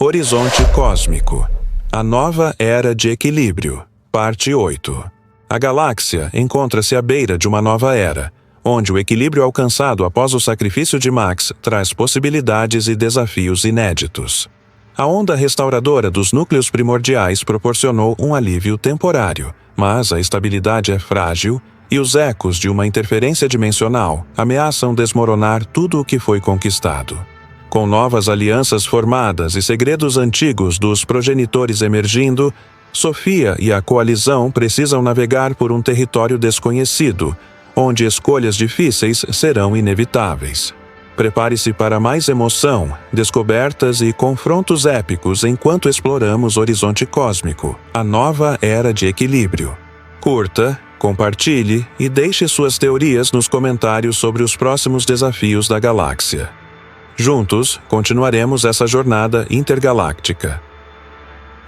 Horizonte Cósmico. A Nova Era de Equilíbrio. Parte 8. A galáxia encontra-se à beira de uma nova era, onde o equilíbrio alcançado após o sacrifício de Max traz possibilidades e desafios inéditos. A onda restauradora dos núcleos primordiais proporcionou um alívio temporário, mas a estabilidade é frágil e os ecos de uma interferência dimensional ameaçam desmoronar tudo o que foi conquistado. Com novas alianças formadas e segredos antigos dos progenitores emergindo, Sofia e a coalizão precisam navegar por um território desconhecido, onde escolhas difíceis serão inevitáveis. Prepare-se para mais emoção, descobertas e confrontos épicos enquanto exploramos Horizonte Cósmico, a nova era de equilíbrio. Curta, compartilhe e deixe suas teorias nos comentários sobre os próximos desafios da galáxia. Juntos, continuaremos essa jornada intergaláctica.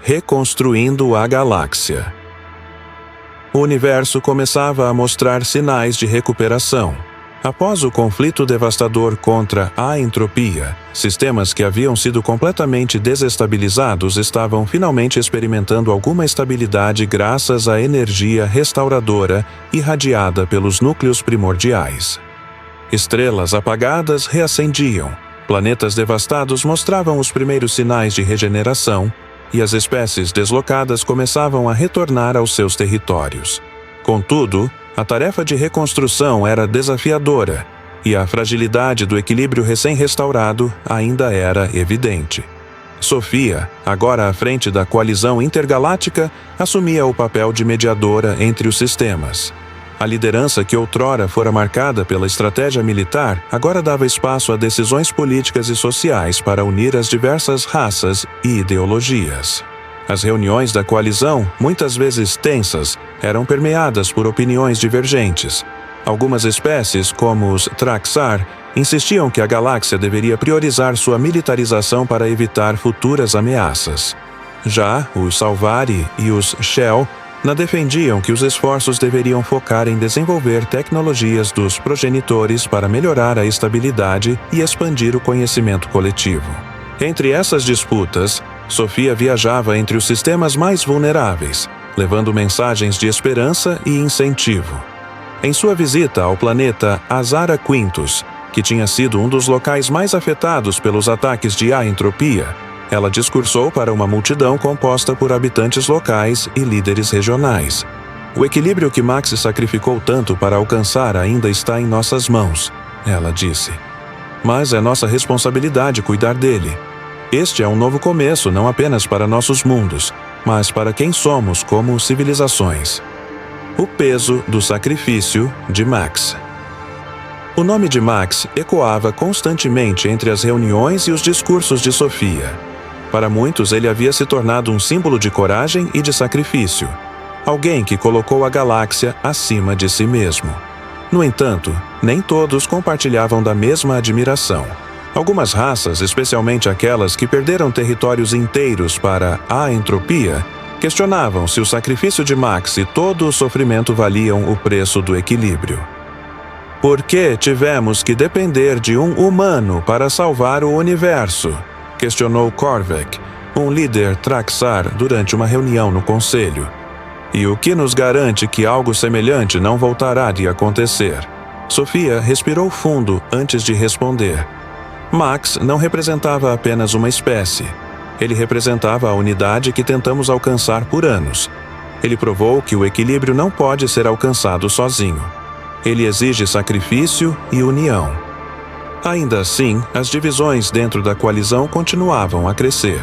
Reconstruindo a galáxia. O universo começava a mostrar sinais de recuperação. Após o conflito devastador contra a entropia, sistemas que haviam sido completamente desestabilizados estavam finalmente experimentando alguma estabilidade graças à energia restauradora irradiada pelos núcleos primordiais. Estrelas apagadas reacendiam. Planetas devastados mostravam os primeiros sinais de regeneração, e as espécies deslocadas começavam a retornar aos seus territórios. Contudo, a tarefa de reconstrução era desafiadora, e a fragilidade do equilíbrio recém-restaurado ainda era evidente. Sofia, agora à frente da coalizão intergaláctica, assumia o papel de mediadora entre os sistemas. A liderança que outrora fora marcada pela estratégia militar agora dava espaço a decisões políticas e sociais para unir as diversas raças e ideologias. As reuniões da coalizão, muitas vezes tensas, eram permeadas por opiniões divergentes. Algumas espécies, como os Traxar, insistiam que a galáxia deveria priorizar sua militarização para evitar futuras ameaças. Já os Salvari e os Shell defendiam que os esforços deveriam focar em desenvolver tecnologias dos progenitores para melhorar a estabilidade e expandir o conhecimento coletivo. Entre essas disputas, Sofia viajava entre os sistemas mais vulneráveis, levando mensagens de esperança e incentivo. Em sua visita ao planeta Azara Quintus, que tinha sido um dos locais mais afetados pelos ataques de a-entropia, ela discursou para uma multidão composta por habitantes locais e líderes regionais. O equilíbrio que Max sacrificou tanto para alcançar ainda está em nossas mãos, ela disse. Mas é nossa responsabilidade cuidar dele. Este é um novo começo não apenas para nossos mundos, mas para quem somos como civilizações. O peso do sacrifício de Max. O nome de Max ecoava constantemente entre as reuniões e os discursos de Sofia. Para muitos, ele havia se tornado um símbolo de coragem e de sacrifício. Alguém que colocou a galáxia acima de si mesmo. No entanto, nem todos compartilhavam da mesma admiração. Algumas raças, especialmente aquelas que perderam territórios inteiros para a entropia, questionavam se o sacrifício de Max e todo o sofrimento valiam o preço do equilíbrio. Por que tivemos que depender de um humano para salvar o universo? Questionou Korvac, um líder Traxar, durante uma reunião no conselho. E o que nos garante que algo semelhante não voltará de acontecer? Sofia respirou fundo antes de responder. Max não representava apenas uma espécie. Ele representava a unidade que tentamos alcançar por anos. Ele provou que o equilíbrio não pode ser alcançado sozinho. Ele exige sacrifício e união. Ainda assim, as divisões dentro da coalizão continuavam a crescer.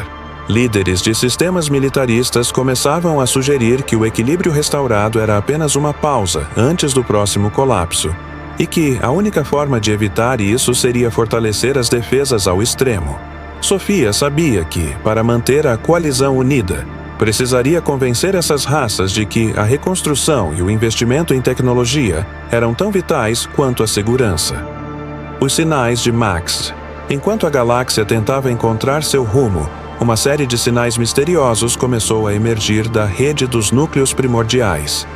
Líderes de sistemas militaristas começavam a sugerir que o equilíbrio restaurado era apenas uma pausa antes do próximo colapso, e que a única forma de evitar isso seria fortalecer as defesas ao extremo. Sofia sabia que, para manter a coalizão unida, precisaria convencer essas raças de que a reconstrução e o investimento em tecnologia eram tão vitais quanto a segurança. Os sinais de Max. Enquanto a galáxia tentava encontrar seu rumo, uma série de sinais misteriosos começou a emergir da rede dos núcleos primordiais.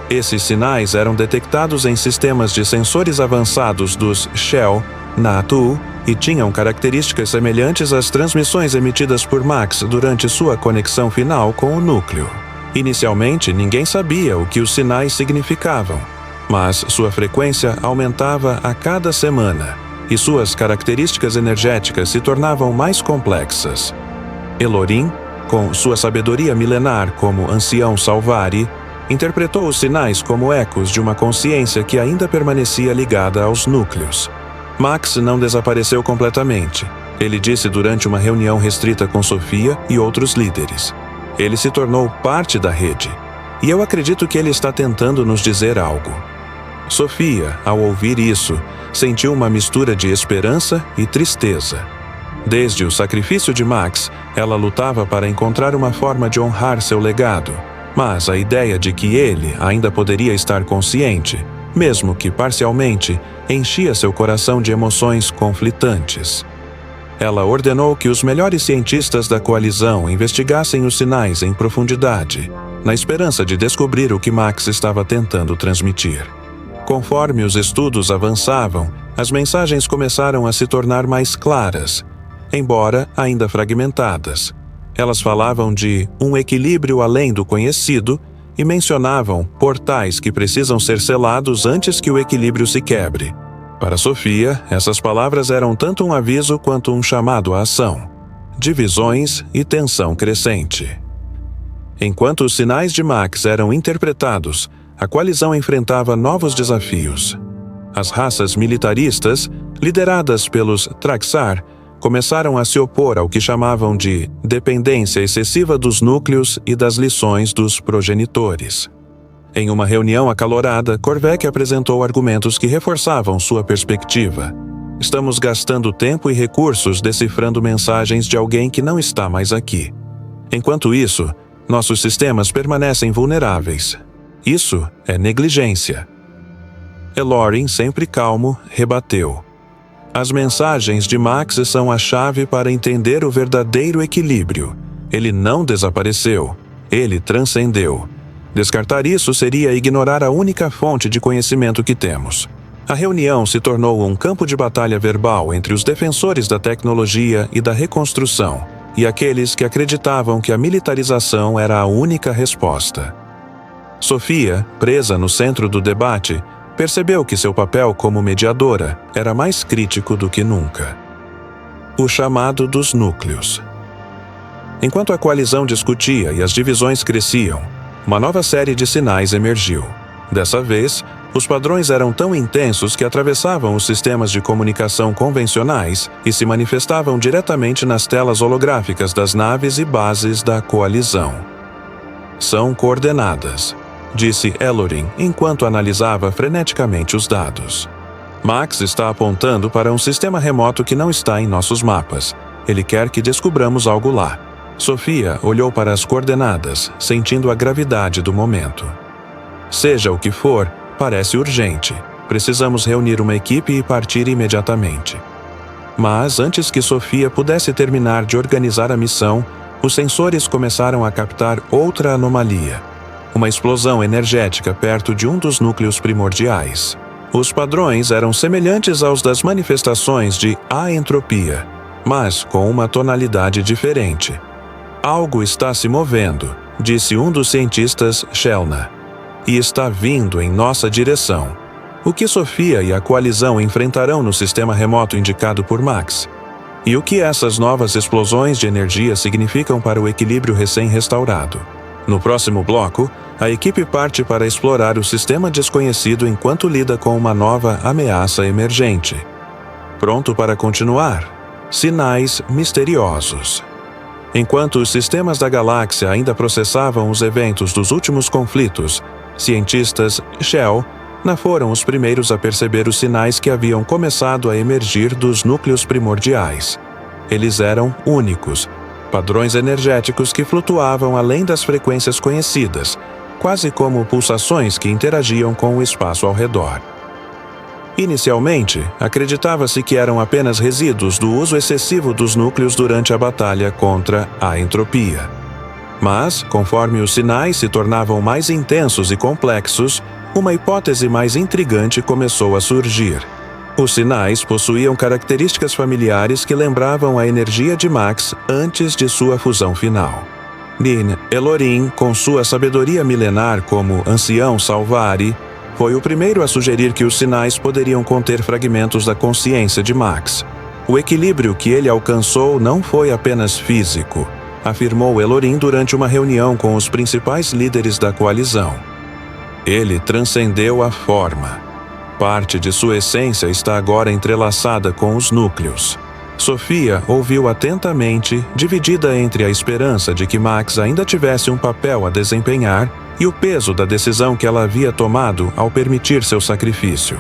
Esses sinais eram detectados em sistemas de sensores avançados dos Shell Natu, e tinham características semelhantes às transmissões emitidas por Max durante sua conexão final com o núcleo. Inicialmente, ninguém sabia o que os sinais significavam, mas sua frequência aumentava a cada semana, e suas características energéticas se tornavam mais complexas. Elorin, com sua sabedoria milenar como ancião Salvari, interpretou os sinais como ecos de uma consciência que ainda permanecia ligada aos núcleos. Max não desapareceu completamente. Ele disse durante uma reunião restrita com Sophia e outros líderes. Ele se tornou parte da rede. E eu acredito que ele está tentando nos dizer algo. Sophia, ao ouvir isso, sentiu uma mistura de esperança e tristeza. Desde o sacrifício de Max, ela lutava para encontrar uma forma de honrar seu legado. Mas a ideia de que ele ainda poderia estar consciente, mesmo que parcialmente, enchia seu coração de emoções conflitantes. Ela ordenou que os melhores cientistas da coalizão investigassem os sinais em profundidade, na esperança de descobrir o que Max estava tentando transmitir. Conforme os estudos avançavam, as mensagens começaram a se tornar mais claras, embora ainda fragmentadas. Elas falavam de um equilíbrio além do conhecido e mencionavam portais que precisam ser selados antes que o equilíbrio se quebre. Para Sophia, essas palavras eram tanto um aviso quanto um chamado à ação. Divisões e tensão crescente. Enquanto os sinais de Max eram interpretados, a coalizão enfrentava novos desafios. As raças militaristas, lideradas pelos Traxar, começaram a se opor ao que chamavam de dependência excessiva dos núcleos e das lições dos progenitores. Em uma reunião acalorada, Korvac apresentou argumentos que reforçavam sua perspectiva. Estamos gastando tempo e recursos decifrando mensagens de alguém que não está mais aqui. Enquanto isso, nossos sistemas permanecem vulneráveis. Isso é negligência. Elorin, sempre calmo, rebateu. As mensagens de Max são a chave para entender o verdadeiro equilíbrio. Ele não desapareceu. Ele transcendeu. Descartar isso seria ignorar a única fonte de conhecimento que temos. A reunião se tornou um campo de batalha verbal entre os defensores da tecnologia e da reconstrução, e aqueles que acreditavam que a militarização era a única resposta. Sophia, presa no centro do debate, percebeu que seu papel como mediadora era mais crítico do que nunca. O chamado dos núcleos. Enquanto a coalizão discutia e as divisões cresciam, uma nova série de sinais emergiu. Dessa vez, os padrões eram tão intensos que atravessavam os sistemas de comunicação convencionais e se manifestavam diretamente nas telas holográficas das naves e bases da coalizão. São coordenadas, disse Elorin enquanto analisava freneticamente os dados. Max está apontando para um sistema remoto que não está em nossos mapas. Ele quer que descubramos algo lá. Sophia olhou para as coordenadas, sentindo a gravidade do momento. Seja o que for, parece urgente. Precisamos reunir uma equipe e partir imediatamente. Mas antes que Sophia pudesse terminar de organizar a missão, os sensores começaram a captar outra anomalia. Uma explosão energética perto de um dos núcleos primordiais. Os padrões eram semelhantes aos das manifestações de aentropia, mas com uma tonalidade diferente. Algo está se movendo, disse um dos cientistas, Shelna, e está vindo em nossa direção. O que Sophia e a coalizão enfrentarão no sistema remoto indicado por Max? E o que essas novas explosões de energia significam para o equilíbrio recém-restaurado? No próximo bloco, a equipe parte para explorar o sistema desconhecido enquanto lida com uma nova ameaça emergente. Pronto para continuar? Sinais misteriosos. Enquanto os sistemas da galáxia ainda processavam os eventos dos últimos conflitos, cientistas Shell foram os primeiros a perceber os sinais que haviam começado a emergir dos núcleos primordiais. Eles eram únicos, padrões energéticos que flutuavam além das frequências conhecidas, quase como pulsações que interagiam com o espaço ao redor. Inicialmente, acreditava-se que eram apenas resíduos do uso excessivo dos núcleos durante a batalha contra a entropia. Mas, conforme os sinais se tornavam mais intensos e complexos, uma hipótese mais intrigante começou a surgir. Os sinais possuíam características familiares que lembravam a energia de Max antes de sua fusão final. Din Elorin, com sua sabedoria milenar como ancião Salvari, foi o primeiro a sugerir que os sinais poderiam conter fragmentos da consciência de Max. O equilíbrio que ele alcançou não foi apenas físico, afirmou Elorin durante uma reunião com os principais líderes da coalizão. Ele transcendeu a forma. Parte de sua essência está agora entrelaçada com os núcleos. Sofia ouviu atentamente, dividida entre a esperança de que Max ainda tivesse um papel a desempenhar e o peso da decisão que ela havia tomado ao permitir seu sacrifício.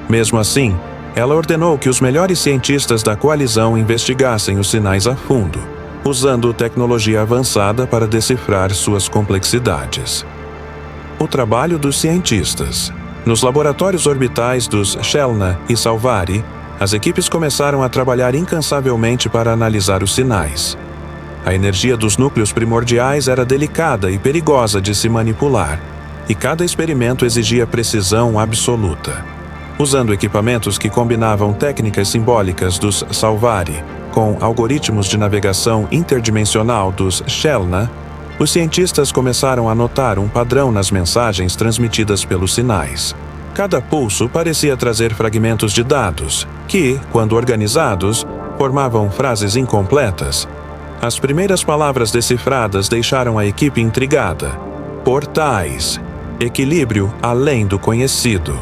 Mesmo assim, ela ordenou que os melhores cientistas da coalizão investigassem os sinais a fundo, usando tecnologia avançada para decifrar suas complexidades. O trabalho dos cientistas. Nos laboratórios orbitais dos Shelna e Salvari, as equipes começaram a trabalhar incansavelmente para analisar os sinais. A energia dos núcleos primordiais era delicada e perigosa de se manipular, e cada experimento exigia precisão absoluta. Usando equipamentos que combinavam técnicas simbólicas dos Salvari com algoritmos de navegação interdimensional dos Shelna, os cientistas começaram a notar um padrão nas mensagens transmitidas pelos sinais. Cada pulso parecia trazer fragmentos de dados, que, quando organizados, formavam frases incompletas. As primeiras palavras decifradas deixaram a equipe intrigada. Portais. Equilíbrio além do conhecido.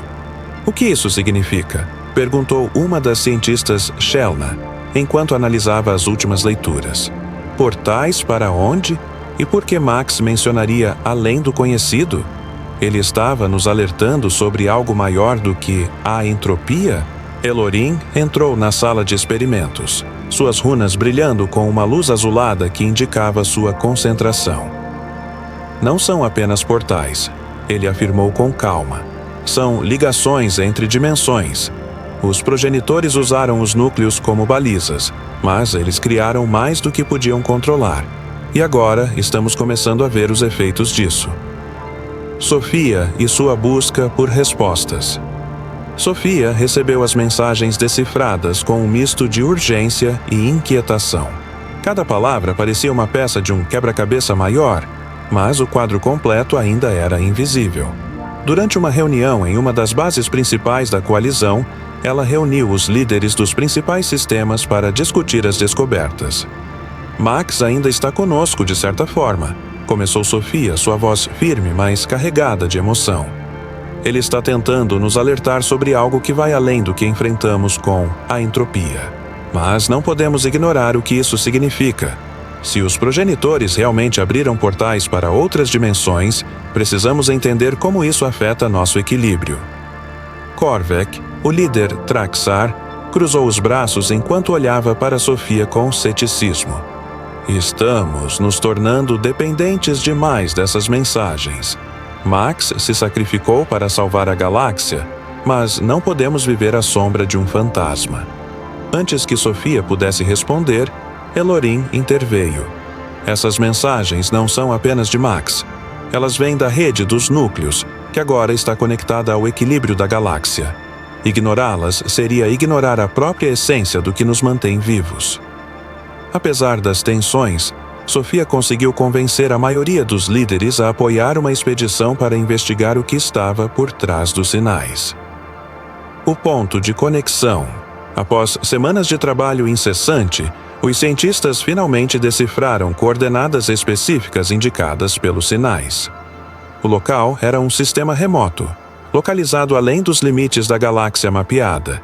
O que isso significa? Perguntou uma das cientistas Shelna, enquanto analisava as últimas leituras. Portais para onde? E por que Max mencionaria além do conhecido? Ele estava nos alertando sobre algo maior do que a entropia? Elorin entrou na sala de experimentos, suas runas brilhando com uma luz azulada que indicava sua concentração. Não são apenas portais, ele afirmou com calma. São ligações entre dimensões. Os progenitores usaram os núcleos como balizas, mas eles criaram mais do que podiam controlar. E agora estamos começando a ver os efeitos disso. Sofia e sua busca por respostas. Sofia recebeu as mensagens decifradas com um misto de urgência e inquietação. Cada palavra parecia uma peça de um quebra-cabeça maior, mas o quadro completo ainda era invisível. Durante uma reunião em uma das bases principais da coalizão, ela reuniu os líderes dos principais sistemas para discutir as descobertas. Max ainda está conosco, de certa forma, começou Sofia, sua voz firme, mas carregada de emoção. Ele está tentando nos alertar sobre algo que vai além do que enfrentamos com a entropia. Mas não podemos ignorar o que isso significa. Se os progenitores realmente abriram portais para outras dimensões, precisamos entender como isso afeta nosso equilíbrio. Korvek, o líder Traxar, cruzou os braços enquanto olhava para Sofia com ceticismo. Estamos nos tornando dependentes demais dessas mensagens. Max se sacrificou para salvar a galáxia, mas não podemos viver à sombra de um fantasma. Antes que Sofia pudesse responder, Elorin interveio. Essas mensagens não são apenas de Max. Elas vêm da rede dos núcleos, que agora está conectada ao equilíbrio da galáxia. Ignorá-las seria ignorar a própria essência do que nos mantém vivos. Apesar das tensões, Sofia conseguiu convencer a maioria dos líderes a apoiar uma expedição para investigar o que estava por trás dos sinais. O ponto de conexão. Após semanas de trabalho incessante, os cientistas finalmente decifraram coordenadas específicas indicadas pelos sinais. O local era um sistema remoto, localizado além dos limites da galáxia mapeada.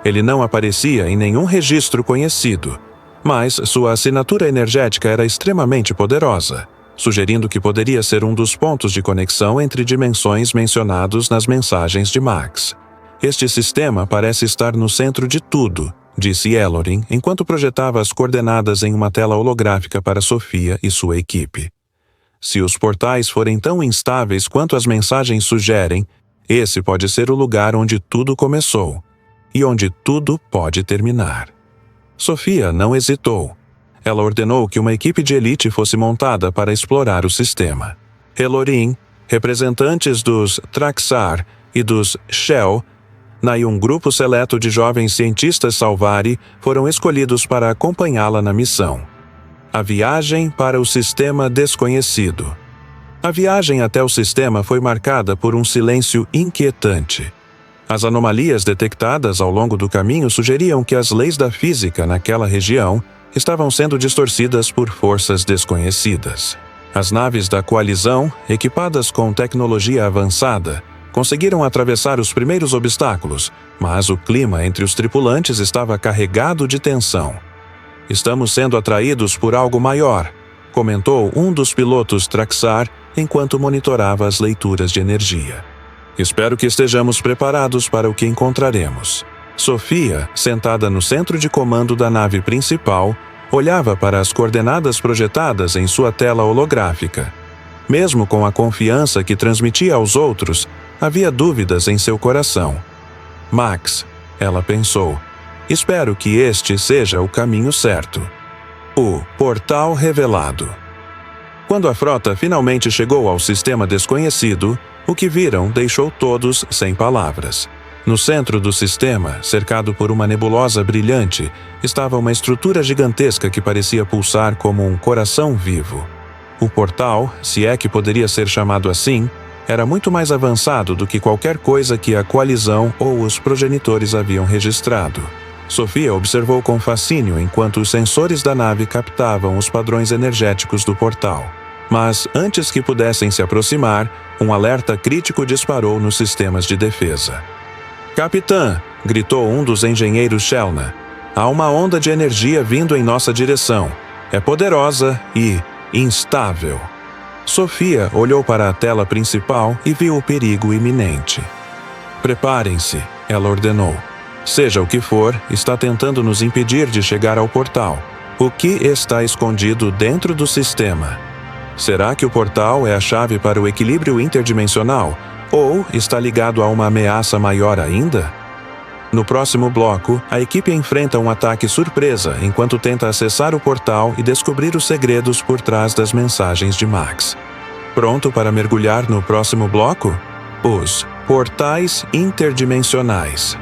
Ele não aparecia em nenhum registro conhecido, mas sua assinatura energética era extremamente poderosa, sugerindo que poderia ser um dos pontos de conexão entre dimensões mencionados nas mensagens de Max. Este sistema parece estar no centro de tudo, disse Elorin, enquanto projetava as coordenadas em uma tela holográfica para Sofia e sua equipe. Se os portais forem tão instáveis quanto as mensagens sugerem, esse pode ser o lugar onde tudo começou, e onde tudo pode terminar. Sofia não hesitou. Ela ordenou que uma equipe de elite fosse montada para explorar o sistema. Elorin, representantes dos Traxar e dos Shell, e um grupo seleto de jovens cientistas Salvari foram escolhidos para acompanhá-la na missão. A viagem para o sistema desconhecido. A viagem até o sistema foi marcada por um silêncio inquietante. As anomalias detectadas ao longo do caminho sugeriam que as leis da física naquela região estavam sendo distorcidas por forças desconhecidas. As naves da coalizão, equipadas com tecnologia avançada, conseguiram atravessar os primeiros obstáculos, mas o clima entre os tripulantes estava carregado de tensão. "Estamos sendo atraídos por algo maior", comentou um dos pilotos Traxar enquanto monitorava as leituras de energia. "Espero que estejamos preparados para o que encontraremos." Sofia, sentada no centro de comando da nave principal, olhava para as coordenadas projetadas em sua tela holográfica. Mesmo com a confiança que transmitia aos outros, havia dúvidas em seu coração. "Max", ela pensou, "espero que este seja o caminho certo." O portal revelado. Quando a frota finalmente chegou ao sistema desconhecido, o que viram deixou todos sem palavras. No centro do sistema, cercado por uma nebulosa brilhante, estava uma estrutura gigantesca que parecia pulsar como um coração vivo. O portal, se é que poderia ser chamado assim, era muito mais avançado do que qualquer coisa que a coalizão ou os progenitores haviam registrado. Sofia observou com fascínio enquanto os sensores da nave captavam os padrões energéticos do portal. Mas, antes que pudessem se aproximar, um alerta crítico disparou nos sistemas de defesa. "Capitã!", gritou um dos engenheiros Shelna. "Há uma onda de energia vindo em nossa direção. É poderosa e instável." Sofia olhou para a tela principal e viu o perigo iminente. "Preparem-se", ela ordenou. "Seja o que for, está tentando nos impedir de chegar ao portal. O que está escondido dentro do sistema? Será que o portal é a chave para o equilíbrio interdimensional? Ou está ligado a uma ameaça maior ainda?" No próximo bloco, a equipe enfrenta um ataque surpresa enquanto tenta acessar o portal e descobrir os segredos por trás das mensagens de Max. Pronto para mergulhar no próximo bloco? Os portais interdimensionais.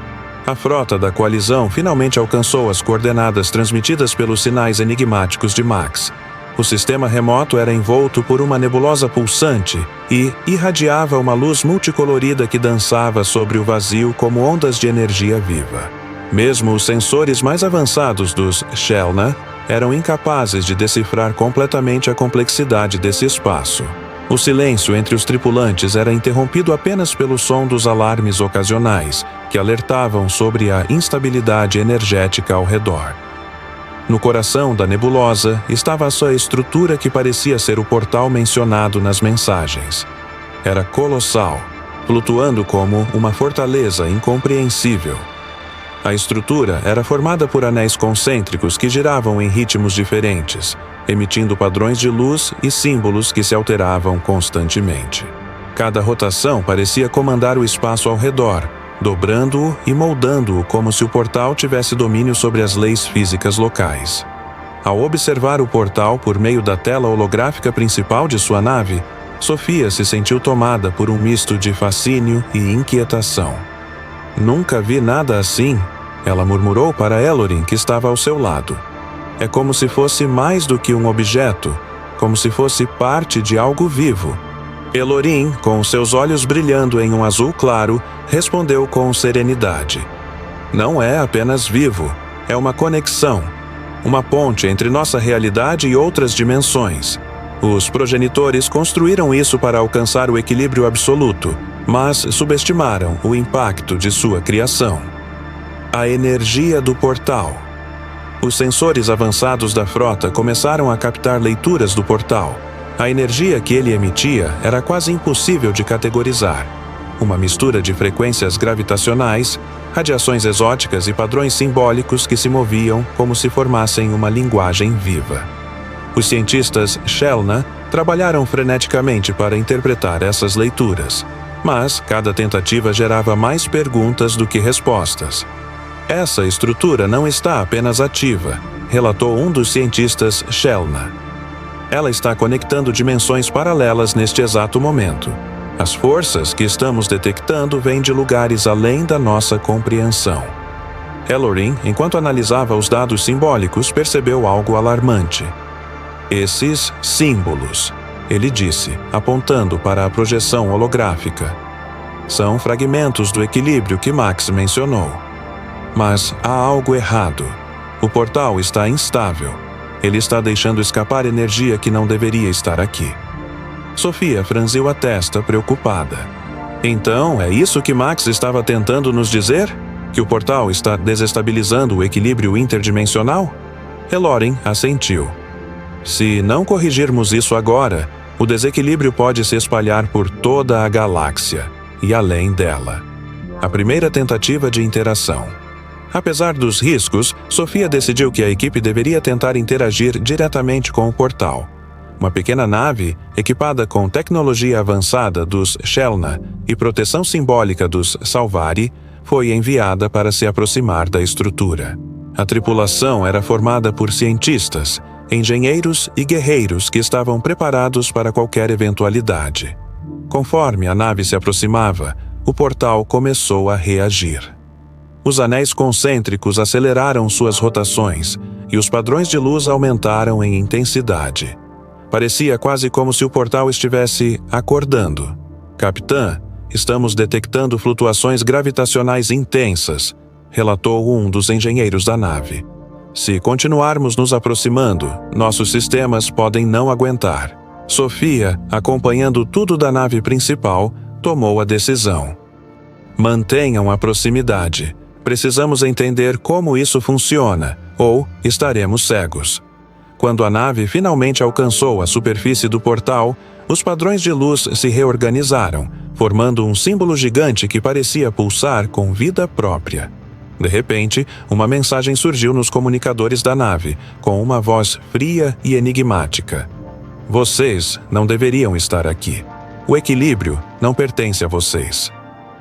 A frota da coalizão finalmente alcançou as coordenadas transmitidas pelos sinais enigmáticos de Max. O sistema remoto era envolto por uma nebulosa pulsante e irradiava uma luz multicolorida que dançava sobre o vazio como ondas de energia viva. Mesmo os sensores mais avançados dos Shelna eram incapazes de decifrar completamente a complexidade desse espaço. O silêncio entre os tripulantes era interrompido apenas pelo som dos alarmes ocasionais, que alertavam sobre a instabilidade energética ao redor. No coração da nebulosa estava a sua estrutura que parecia ser o portal mencionado nas mensagens. Era colossal, flutuando como uma fortaleza incompreensível. A estrutura era formada por anéis concêntricos que giravam em ritmos diferentes, emitindo padrões de luz e símbolos que se alteravam constantemente. Cada rotação parecia comandar o espaço ao redor, dobrando-o e moldando-o como se o portal tivesse domínio sobre as leis físicas locais. Ao observar o portal por meio da tela holográfica principal de sua nave, Sofia se sentiu tomada por um misto de fascínio e inquietação. "Nunca vi nada assim", ela murmurou para Elorin, que estava ao seu lado. "É como se fosse mais do que um objeto, como se fosse parte de algo vivo." Elorin, com seus olhos brilhando em um azul claro, respondeu com serenidade. "Não é apenas vivo, é uma conexão, uma ponte entre nossa realidade e outras dimensões. Os progenitores construíram isso para alcançar o equilíbrio absoluto, mas subestimaram o impacto de sua criação." A energia do portal. Os sensores avançados da frota começaram a captar leituras do portal. A energia que ele emitia era quase impossível de categorizar. Uma mistura de frequências gravitacionais, radiações exóticas e padrões simbólicos que se moviam como se formassem uma linguagem viva. Os cientistas Shelna trabalharam freneticamente para interpretar essas leituras, mas cada tentativa gerava mais perguntas do que respostas. "Essa estrutura não está apenas ativa", relatou um dos cientistas Shelna. "Ela está conectando dimensões paralelas neste exato momento. As forças que estamos detectando vêm de lugares além da nossa compreensão. Elorin, enquanto analisava os dados simbólicos, percebeu algo alarmante. Esses símbolos, ele disse, apontando para a projeção holográfica. São fragmentos do equilíbrio que Max mencionou. Mas há algo errado. O portal está instável. Ele está deixando escapar energia que não deveria estar aqui. Sofia franziu a testa, preocupada. Então, é isso que Max estava tentando nos dizer? Que o portal está desestabilizando o equilíbrio interdimensional? Elorin assentiu. Se não corrigirmos isso agora, o desequilíbrio pode se espalhar por toda a galáxia e além dela. A primeira tentativa de interação. Apesar dos riscos, Sofia decidiu que a equipe deveria tentar interagir diretamente com o portal. Uma pequena nave, equipada com tecnologia avançada dos Shelna e proteção simbólica dos Salvari, foi enviada para se aproximar da estrutura. A tripulação era formada por cientistas, engenheiros e guerreiros que estavam preparados para qualquer eventualidade. Conforme a nave se aproximava, o portal começou a reagir. Os anéis concêntricos aceleraram suas rotações e os padrões de luz aumentaram em intensidade. Parecia quase como se o portal estivesse acordando. Capitã, estamos detectando flutuações gravitacionais intensas, relatou um dos engenheiros da nave. Se continuarmos nos aproximando, nossos sistemas podem não aguentar. Sofia, acompanhando tudo da nave principal, tomou a decisão. Mantenham a proximidade. Precisamos entender como isso funciona, ou estaremos cegos. Quando a nave finalmente alcançou a superfície do portal, os padrões de luz se reorganizaram, formando um símbolo gigante que parecia pulsar com vida própria. De repente, uma mensagem surgiu nos comunicadores da nave, com uma voz fria e enigmática. Vocês não deveriam estar aqui. O equilíbrio não pertence a vocês.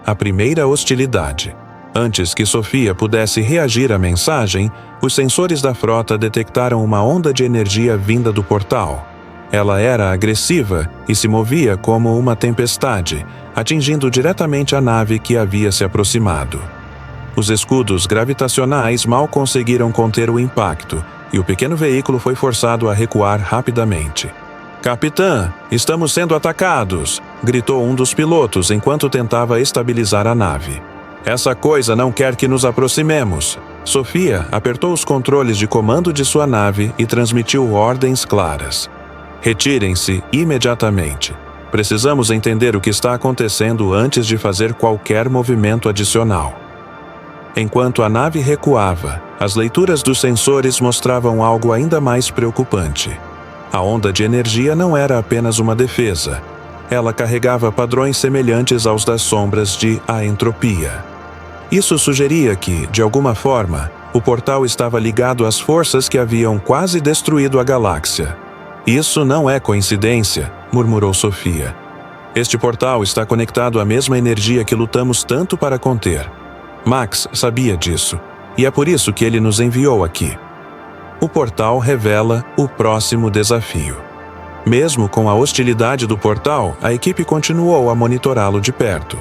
A primeira hostilidade. Antes que Sofia pudesse reagir à mensagem, os sensores da frota detectaram uma onda de energia vinda do portal. Ela era agressiva e se movia como uma tempestade, atingindo diretamente a nave que havia se aproximado. Os escudos gravitacionais mal conseguiram conter o impacto, e o pequeno veículo foi forçado a recuar rapidamente. Capitã, estamos sendo atacados! Gritou um dos pilotos enquanto tentava estabilizar a nave. Essa coisa não quer que nos aproximemos. Sofia apertou os controles de comando de sua nave e transmitiu ordens claras. Retirem-se imediatamente. Precisamos entender o que está acontecendo antes de fazer qualquer movimento adicional. Enquanto a nave recuava, as leituras dos sensores mostravam algo ainda mais preocupante. A onda de energia não era apenas uma defesa. Ela carregava padrões semelhantes aos das sombras de aentropia. Isso sugeria que, de alguma forma, o portal estava ligado às forças que haviam quase destruído a galáxia. Isso não é coincidência, murmurou Sofia. Este portal está conectado à mesma energia que lutamos tanto para conter. Max sabia disso, e é por isso que ele nos enviou aqui. O portal revela o próximo desafio. Mesmo com a hostilidade do portal, a equipe continuou a monitorá-lo de perto.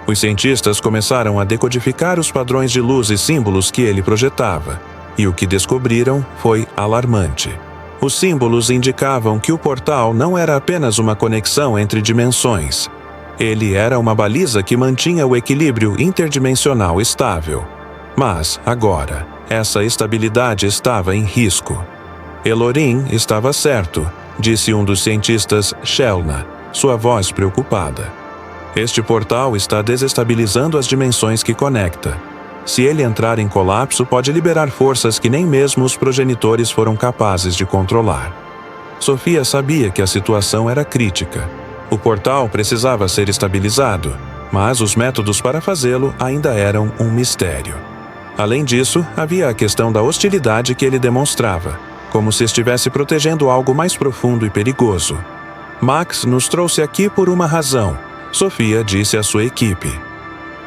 Os cientistas começaram a decodificar os padrões de luz e símbolos que ele projetava, e o que descobriram foi alarmante. Os símbolos indicavam que o portal não era apenas uma conexão entre dimensões. Ele era uma baliza que mantinha o equilíbrio interdimensional estável. Mas, agora, essa estabilidade estava em risco. Elorin estava certo, disse um dos cientistas Shelna, sua voz preocupada. Este portal está desestabilizando as dimensões que conecta. Se ele entrar em colapso, pode liberar forças que nem mesmo os progenitores foram capazes de controlar. Sofia sabia que a situação era crítica. O portal precisava ser estabilizado, mas os métodos para fazê-lo ainda eram um mistério. Além disso, havia a questão da hostilidade que ele demonstrava, como se estivesse protegendo algo mais profundo e perigoso. Max nos trouxe aqui por uma razão, Sofia disse à sua equipe.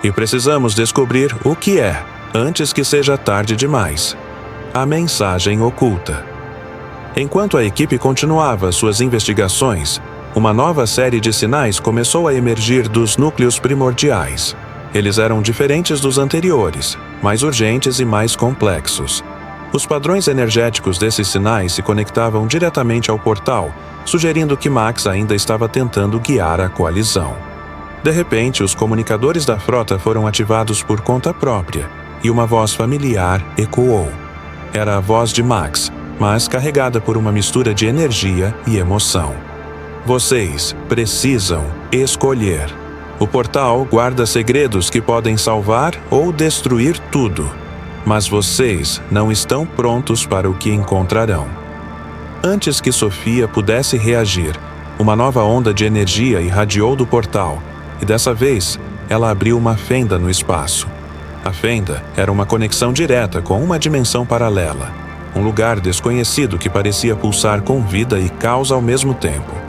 E precisamos descobrir o que é, antes que seja tarde demais. A mensagem oculta. Enquanto a equipe continuava suas investigações, Uma nova série de sinais começou a emergir dos núcleos primordiais. Eles eram diferentes dos anteriores, mais urgentes e mais complexos. Os padrões energéticos desses sinais se conectavam diretamente ao portal, sugerindo que Max ainda estava tentando guiar a coalizão. De repente, os comunicadores da frota foram ativados por conta própria, e uma voz familiar ecoou. Era a voz de Max, mas carregada por uma mistura de energia e emoção. Vocês precisam escolher. O portal guarda segredos que podem salvar ou destruir tudo, mas vocês não estão prontos para o que encontrarão. Antes que Sofia pudesse reagir, uma nova onda de energia irradiou do portal, e dessa vez, ela abriu uma fenda no espaço. A fenda era uma conexão direta com uma dimensão paralela, um lugar desconhecido que parecia pulsar com vida e caos ao mesmo tempo.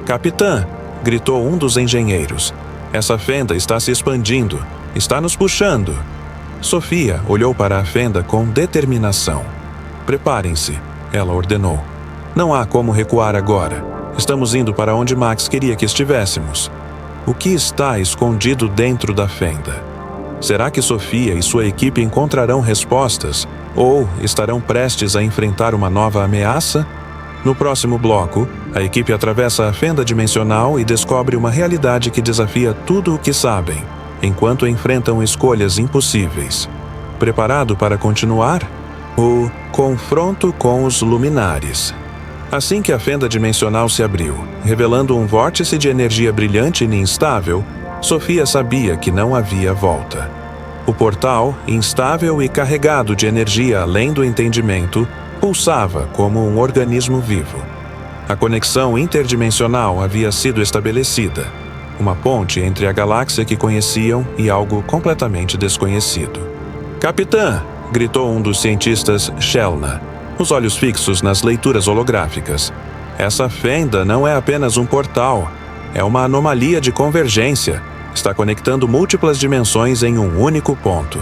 "Capitã!" gritou um dos engenheiros. "Essa fenda está se expandindo, está nos puxando." Sofia olhou para a fenda com determinação. "Preparem-se", ela ordenou. "Não há como recuar agora. Estamos indo para onde Max queria que estivéssemos." O que está escondido dentro da fenda? Será que Sofia e sua equipe encontrarão respostas ou estarão prestes a enfrentar uma nova ameaça? No próximo bloco, a equipe atravessa a fenda dimensional e descobre uma realidade que desafia tudo o que sabem, enquanto enfrentam escolhas impossíveis. Preparado para continuar? O confronto com os luminares. Assim que a fenda dimensional se abriu, revelando um vórtice de energia brilhante e instável, Sofia sabia que não havia volta. O portal, instável e carregado de energia além do entendimento, pulsava como um organismo vivo. A conexão interdimensional havia sido estabelecida, uma ponte entre a galáxia que conheciam e algo completamente desconhecido. "Capitã!" gritou um dos cientistas, Shelna, os olhos fixos nas leituras holográficas. "Essa fenda não é apenas um portal, é uma anomalia de convergência. Está conectando múltiplas dimensões em um único ponto."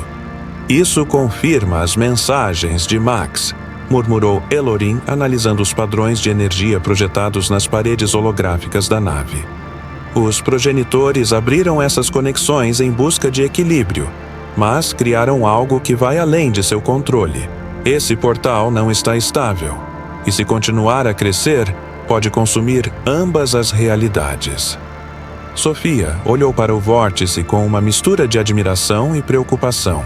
"Isso confirma as mensagens de Max", murmurou Elorin, analisando os padrões de energia projetados nas paredes holográficas da nave. Os progenitores abriram essas conexões em busca de equilíbrio, mas criaram algo que vai além de seu controle. Esse portal não está estável, e se continuar a crescer, pode consumir ambas as realidades. Sofia olhou para o vórtice com uma mistura de admiração e preocupação.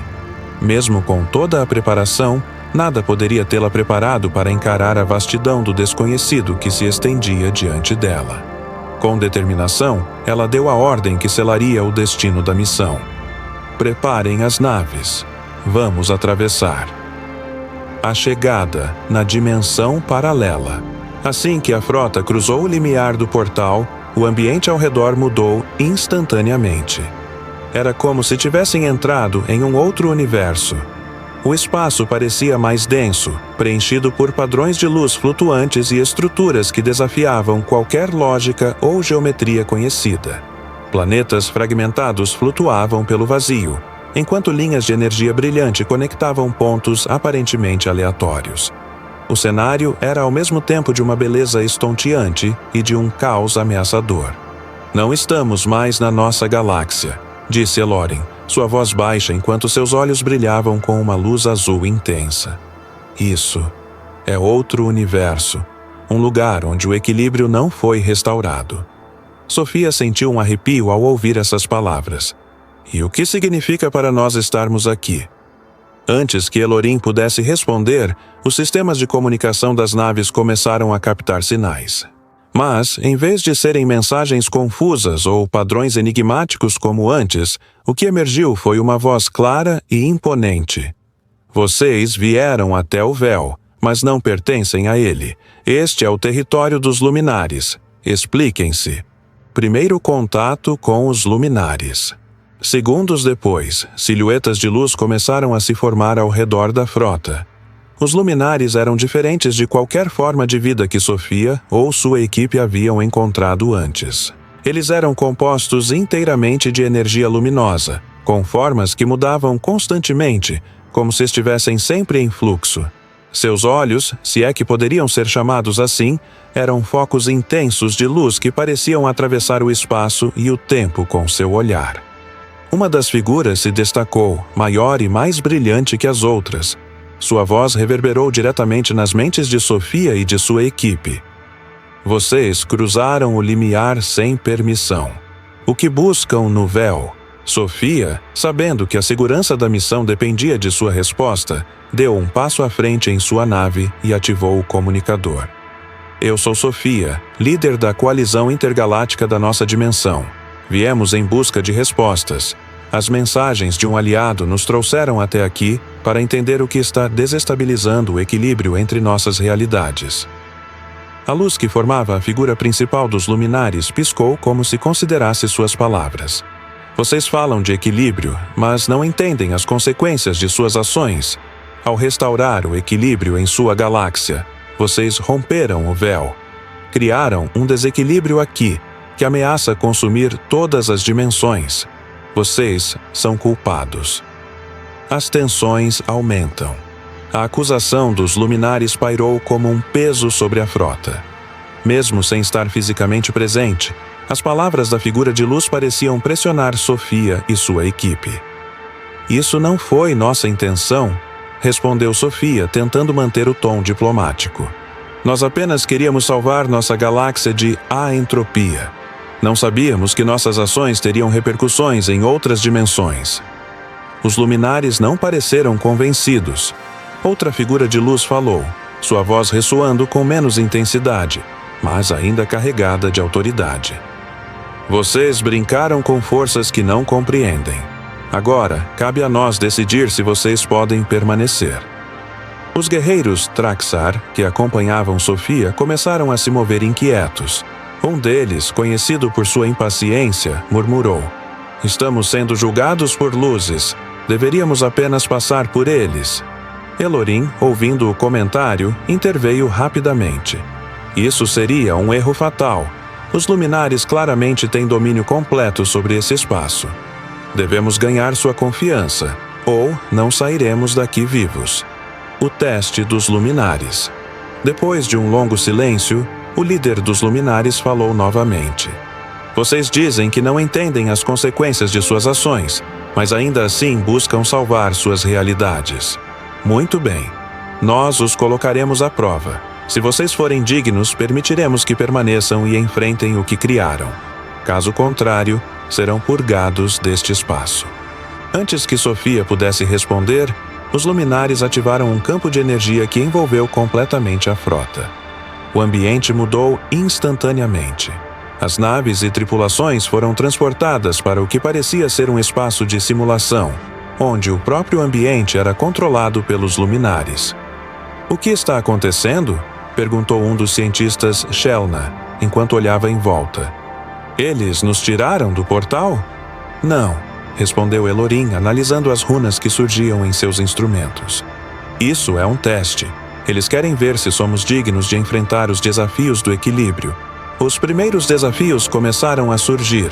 Mesmo com toda a preparação, nada poderia tê-la preparado para encarar a vastidão do desconhecido que se estendia diante dela. Com determinação, ela deu a ordem que selaria o destino da missão. "Preparem as naves. Vamos atravessar." A chegada na dimensão paralela. Assim que a frota cruzou o limiar do portal, o ambiente ao redor mudou instantaneamente. Era como se tivessem entrado em um outro universo. O espaço parecia mais denso, preenchido por padrões de luz flutuantes e estruturas que desafiavam qualquer lógica ou geometria conhecida. Planetas fragmentados flutuavam pelo vazio, enquanto linhas de energia brilhante conectavam pontos aparentemente aleatórios. O cenário era ao mesmo tempo de uma beleza estonteante e de um caos ameaçador. "Não estamos mais na nossa galáxia", disse Elorin, sua voz baixa enquanto seus olhos brilhavam com uma luz azul intensa. "Isso é outro universo, um lugar onde o equilíbrio não foi restaurado." Sofia sentiu um arrepio ao ouvir essas palavras. "E o que significa para nós estarmos aqui?" Antes que Elorin pudesse responder, os sistemas de comunicação das naves começaram a captar sinais. Mas, em vez de serem mensagens confusas ou padrões enigmáticos como antes, o que emergiu foi uma voz clara e imponente. "Vocês vieram até o véu, mas não pertencem a ele. Este é o território dos luminares. Expliquem-se." Primeiro contato com os luminares. Segundos depois, silhuetas de luz começaram a se formar ao redor da frota. Os luminares eram diferentes de qualquer forma de vida que Sofia ou sua equipe haviam encontrado antes. Eles eram compostos inteiramente de energia luminosa, com formas que mudavam constantemente, como se estivessem sempre em fluxo. Seus olhos, se é que poderiam ser chamados assim, eram focos intensos de luz que pareciam atravessar o espaço e o tempo com seu olhar. Uma das figuras se destacou, maior e mais brilhante que as outras. Sua voz reverberou diretamente nas mentes de Sofia e de sua equipe. Vocês cruzaram o limiar sem permissão. O que buscam no véu? Sofia, sabendo que a segurança da missão dependia de sua resposta, deu um passo à frente em sua nave e ativou o comunicador. Eu sou Sofia, líder da coalizão intergaláctica da nossa dimensão. Viemos em busca de respostas. As mensagens de um aliado nos trouxeram até aqui para entender o que está desestabilizando o equilíbrio entre nossas realidades. A luz que formava a figura principal dos luminares piscou como se considerasse suas palavras. Vocês falam de equilíbrio, mas não entendem as consequências de suas ações. Ao restaurar o equilíbrio em sua galáxia, vocês romperam o véu. Criaram um desequilíbrio aqui, que ameaça consumir todas as dimensões. Vocês são culpados. As tensões aumentam. A acusação dos luminares pairou como um peso sobre a frota. Mesmo sem estar fisicamente presente, as palavras da figura de luz pareciam pressionar Sofia e sua equipe. Isso não foi nossa intenção, respondeu Sofia, tentando manter o tom diplomático. Nós apenas queríamos salvar nossa galáxia de aentropia. Não sabíamos que nossas ações teriam repercussões em outras dimensões. Os luminares não pareceram convencidos. Outra figura de luz falou, sua voz ressoando com menos intensidade, mas ainda carregada de autoridade. Vocês brincaram com forças que não compreendem. Agora, cabe a nós decidir se vocês podem permanecer. Os guerreiros Traxar, que acompanhavam Sofia, começaram a se mover inquietos. Um deles, conhecido por sua impaciência, murmurou: Estamos sendo julgados por luzes. Deveríamos apenas passar por eles. Elorim, ouvindo o comentário, interveio rapidamente. Isso seria um erro fatal. Os luminares claramente têm domínio completo sobre esse espaço. Devemos ganhar sua confiança, ou não sairemos daqui vivos. O teste dos luminares. Depois de um longo silêncio, o líder dos luminares falou novamente. Vocês dizem que não entendem as consequências de suas ações, mas ainda assim buscam salvar suas realidades. Muito bem. Nós os colocaremos à prova. Se vocês forem dignos, permitiremos que permaneçam e enfrentem o que criaram. Caso contrário, serão purgados deste espaço. Antes que Sofia pudesse responder, os luminares ativaram um campo de energia que envolveu completamente a frota. O ambiente mudou instantaneamente. As naves e tripulações foram transportadas para o que parecia ser um espaço de simulação, onde o próprio ambiente era controlado pelos luminares. O que está acontecendo? Perguntou um dos cientistas Shelna, enquanto olhava em volta. Eles nos tiraram do portal? Não, respondeu Elorim, analisando as runas que surgiam em seus instrumentos. Isso é um teste. Eles querem ver se somos dignos de enfrentar os desafios do equilíbrio. Os primeiros desafios começaram a surgir.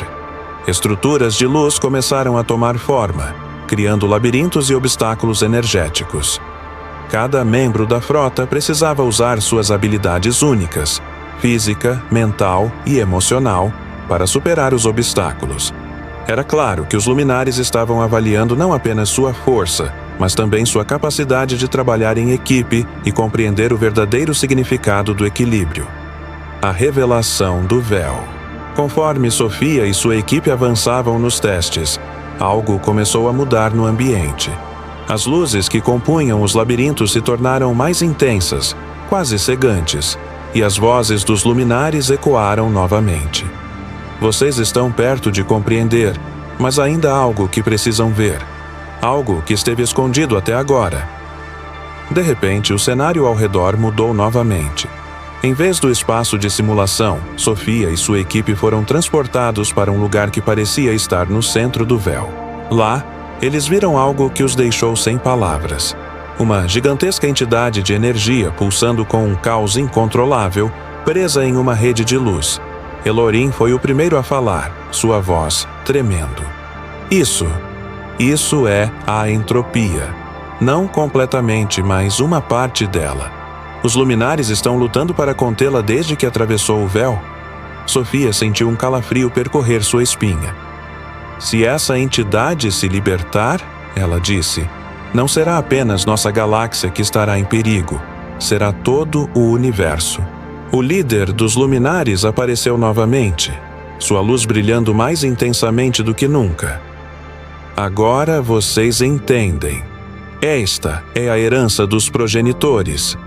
Estruturas de luz começaram a tomar forma, criando labirintos e obstáculos energéticos. Cada membro da frota precisava usar suas habilidades únicas, física, mental e emocional, para superar os obstáculos. Era claro que os luminares estavam avaliando não apenas sua força, mas também sua capacidade de trabalhar em equipe e compreender o verdadeiro significado do equilíbrio. A revelação do véu. Conforme Sofia e sua equipe avançavam nos testes, algo começou a mudar no ambiente. As luzes que compunham os labirintos se tornaram mais intensas, quase cegantes, e as vozes dos luminares ecoaram novamente. Vocês estão perto de compreender, mas ainda há algo que precisam ver. Algo que esteve escondido até agora. De repente, o cenário ao redor mudou novamente. Em vez do espaço de simulação, Sofia e sua equipe foram transportados para um lugar que parecia estar no centro do véu. Lá, eles viram algo que os deixou sem palavras. Uma gigantesca entidade de energia pulsando com um caos incontrolável, presa em uma rede de luz. Elorim foi o primeiro a falar, sua voz tremendo. Isso é a entropia. Não completamente, mas uma parte dela. Os luminares estão lutando para contê-la desde que atravessou o véu. Sofia sentiu um calafrio percorrer sua espinha. Se essa entidade se libertar, ela disse, não será apenas nossa galáxia que estará em perigo, será todo o universo. O líder dos luminares apareceu novamente, sua luz brilhando mais intensamente do que nunca. Agora vocês entendem. Esta é a herança dos progenitores,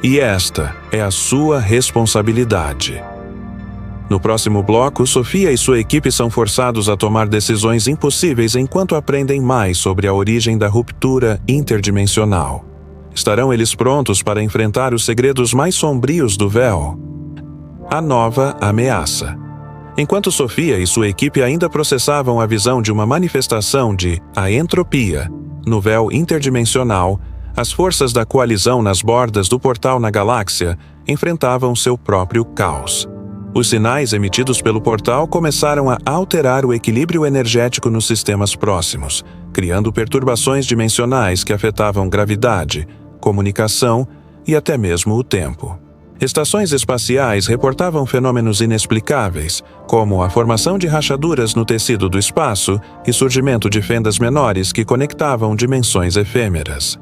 e esta é a sua responsabilidade. No próximo bloco, Sofia e sua equipe são forçados a tomar decisões impossíveis enquanto aprendem mais sobre a origem da ruptura interdimensional. Estarão eles prontos para enfrentar os segredos mais sombrios do véu? A nova ameaça. Enquanto Sofia e sua equipe ainda processavam a visão de uma manifestação de a entropia no véu interdimensional, as forças da coalizão nas bordas do portal na galáxia enfrentavam seu próprio caos. Os sinais emitidos pelo portal começaram a alterar o equilíbrio energético nos sistemas próximos, criando perturbações dimensionais que afetavam gravidade, comunicação e até mesmo o tempo. Estações espaciais reportavam fenômenos inexplicáveis, como a formação de rachaduras no tecido do espaço e surgimento de fendas menores que conectavam dimensões efêmeras.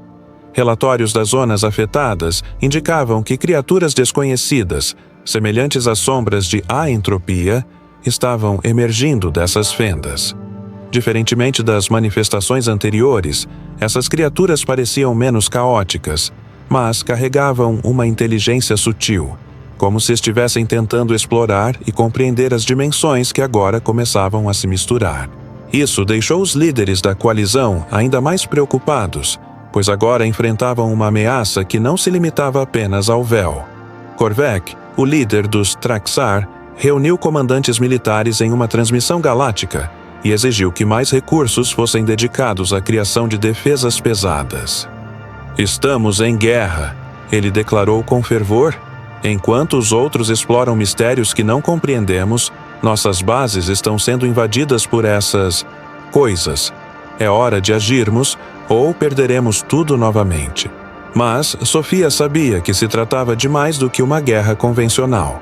Relatórios das zonas afetadas indicavam que criaturas desconhecidas, semelhantes às sombras de aentropia, estavam emergindo dessas fendas. Diferentemente das manifestações anteriores, essas criaturas pareciam menos caóticas, mas carregavam uma inteligência sutil, como se estivessem tentando explorar e compreender as dimensões que agora começavam a se misturar. Isso deixou os líderes da coalizão ainda mais preocupados, pois agora enfrentavam uma ameaça que não se limitava apenas ao véu. Korvac, o líder dos Traxar, reuniu comandantes militares em uma transmissão galáctica e exigiu que mais recursos fossem dedicados à criação de defesas pesadas. Estamos em guerra, ele declarou com fervor. Enquanto os outros exploram mistérios que não compreendemos, nossas bases estão sendo invadidas por essas coisas. É hora de agirmos ou perderemos tudo novamente. Mas Sofia sabia que se tratava de mais do que uma guerra convencional.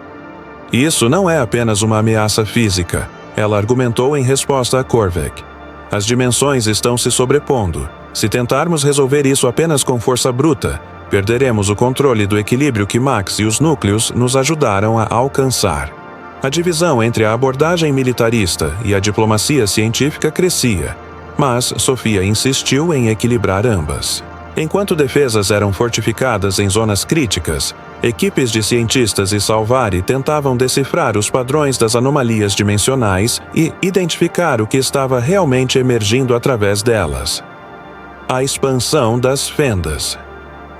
Isso não é apenas uma ameaça física, ela argumentou em resposta a Korvac. As dimensões estão se sobrepondo. Se tentarmos resolver isso apenas com força bruta, perderemos o controle do equilíbrio que Max e os núcleos nos ajudaram a alcançar. A divisão entre a abordagem militarista e a diplomacia científica crescia, mas Sofia insistiu em equilibrar ambas. Enquanto defesas eram fortificadas em zonas críticas, equipes de cientistas e Salvari tentavam decifrar os padrões das anomalias dimensionais e identificar o que estava realmente emergindo através delas. A expansão das fendas.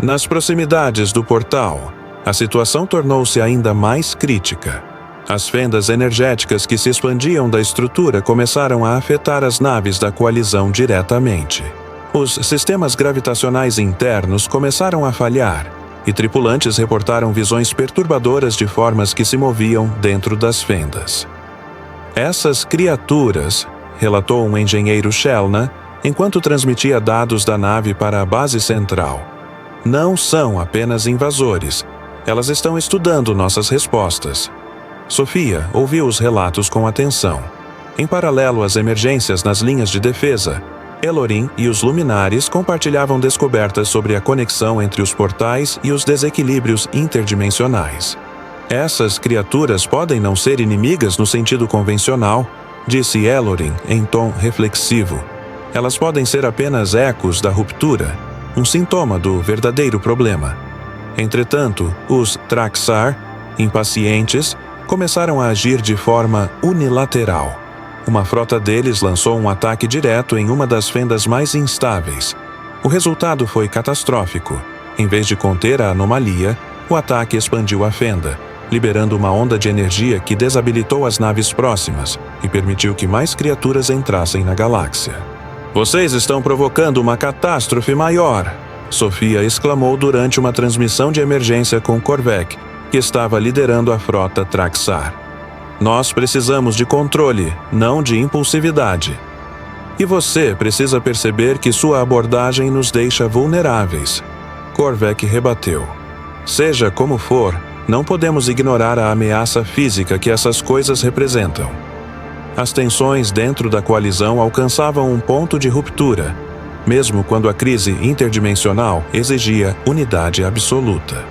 Nas proximidades do portal, a situação tornou-se ainda mais crítica. As fendas energéticas que se expandiam da estrutura começaram a afetar as naves da coalizão diretamente. Os sistemas gravitacionais internos começaram a falhar, e tripulantes reportaram visões perturbadoras de formas que se moviam dentro das fendas. Essas criaturas, relatou um engenheiro Shelna, enquanto transmitia dados da nave para a base central, não são apenas invasores, elas estão estudando nossas respostas. Sofia ouviu os relatos com atenção. Em paralelo às emergências nas linhas de defesa, Elorin e os luminares compartilhavam descobertas sobre a conexão entre os portais e os desequilíbrios interdimensionais. Essas criaturas podem não ser inimigas no sentido convencional, disse Elorin em tom reflexivo. Elas podem ser apenas ecos da ruptura, um sintoma do verdadeiro problema. Entretanto, os Traxar, impacientes, começaram a agir de forma unilateral. Uma frota deles lançou um ataque direto em uma das fendas mais instáveis. O resultado foi catastrófico. Em vez de conter a anomalia, o ataque expandiu a fenda, liberando uma onda de energia que desabilitou as naves próximas e permitiu que mais criaturas entrassem na galáxia. Vocês estão provocando uma catástrofe maior, Sofia exclamou durante uma transmissão de emergência com Korvac, que estava liderando a frota Traxar. Nós precisamos de controle, não de impulsividade. E você precisa perceber que sua abordagem nos deixa vulneráveis. Korvac rebateu. Seja como for, não podemos ignorar a ameaça física que essas coisas representam. As tensões dentro da coalizão alcançavam um ponto de ruptura, mesmo quando a crise interdimensional exigia unidade absoluta.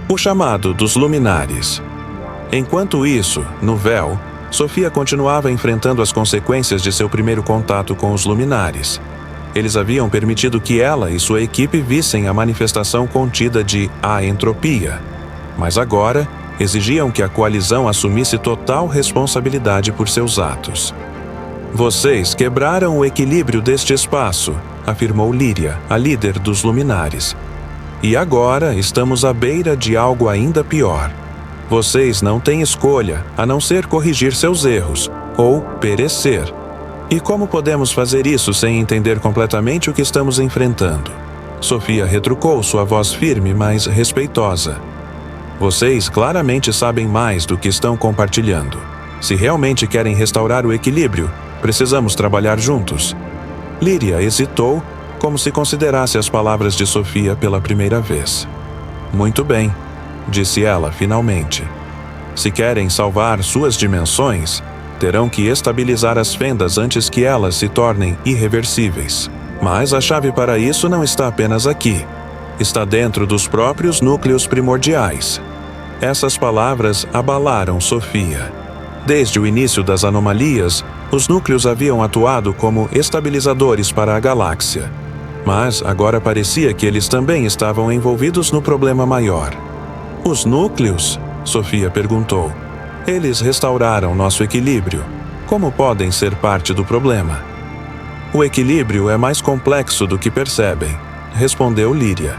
O chamado dos Luminares. Enquanto isso, no véu, Sophia continuava enfrentando as consequências de seu primeiro contato com os Luminares. Eles haviam permitido que ela e sua equipe vissem a manifestação contida de a-entropia, mas agora exigiam que a coalizão assumisse total responsabilidade por seus atos. Vocês quebraram o equilíbrio deste espaço, afirmou Lyria, a líder dos Luminares. E agora estamos à beira de algo ainda pior. Vocês não têm escolha a não ser corrigir seus erros, ou perecer. E como podemos fazer isso sem entender completamente o que estamos enfrentando? Sophia retrucou, sua voz firme, mas respeitosa. Vocês claramente sabem mais do que estão compartilhando. Se realmente querem restaurar o equilíbrio, precisamos trabalhar juntos. Lyria hesitou, como se considerasse as palavras de Sophia pela primeira vez. Muito bem, disse ela finalmente. Se querem salvar suas dimensões, terão que estabilizar as fendas antes que elas se tornem irreversíveis. Mas a chave para isso não está apenas aqui. Está dentro dos próprios núcleos primordiais. Essas palavras abalaram Sophia. Desde o início das anomalias, os núcleos haviam atuado como estabilizadores para a galáxia. Mas agora parecia que eles também estavam envolvidos no problema maior. Os núcleos? Sophia perguntou. Eles restauraram nosso equilíbrio. Como podem ser parte do problema? O equilíbrio é mais complexo do que percebem, respondeu Lyria.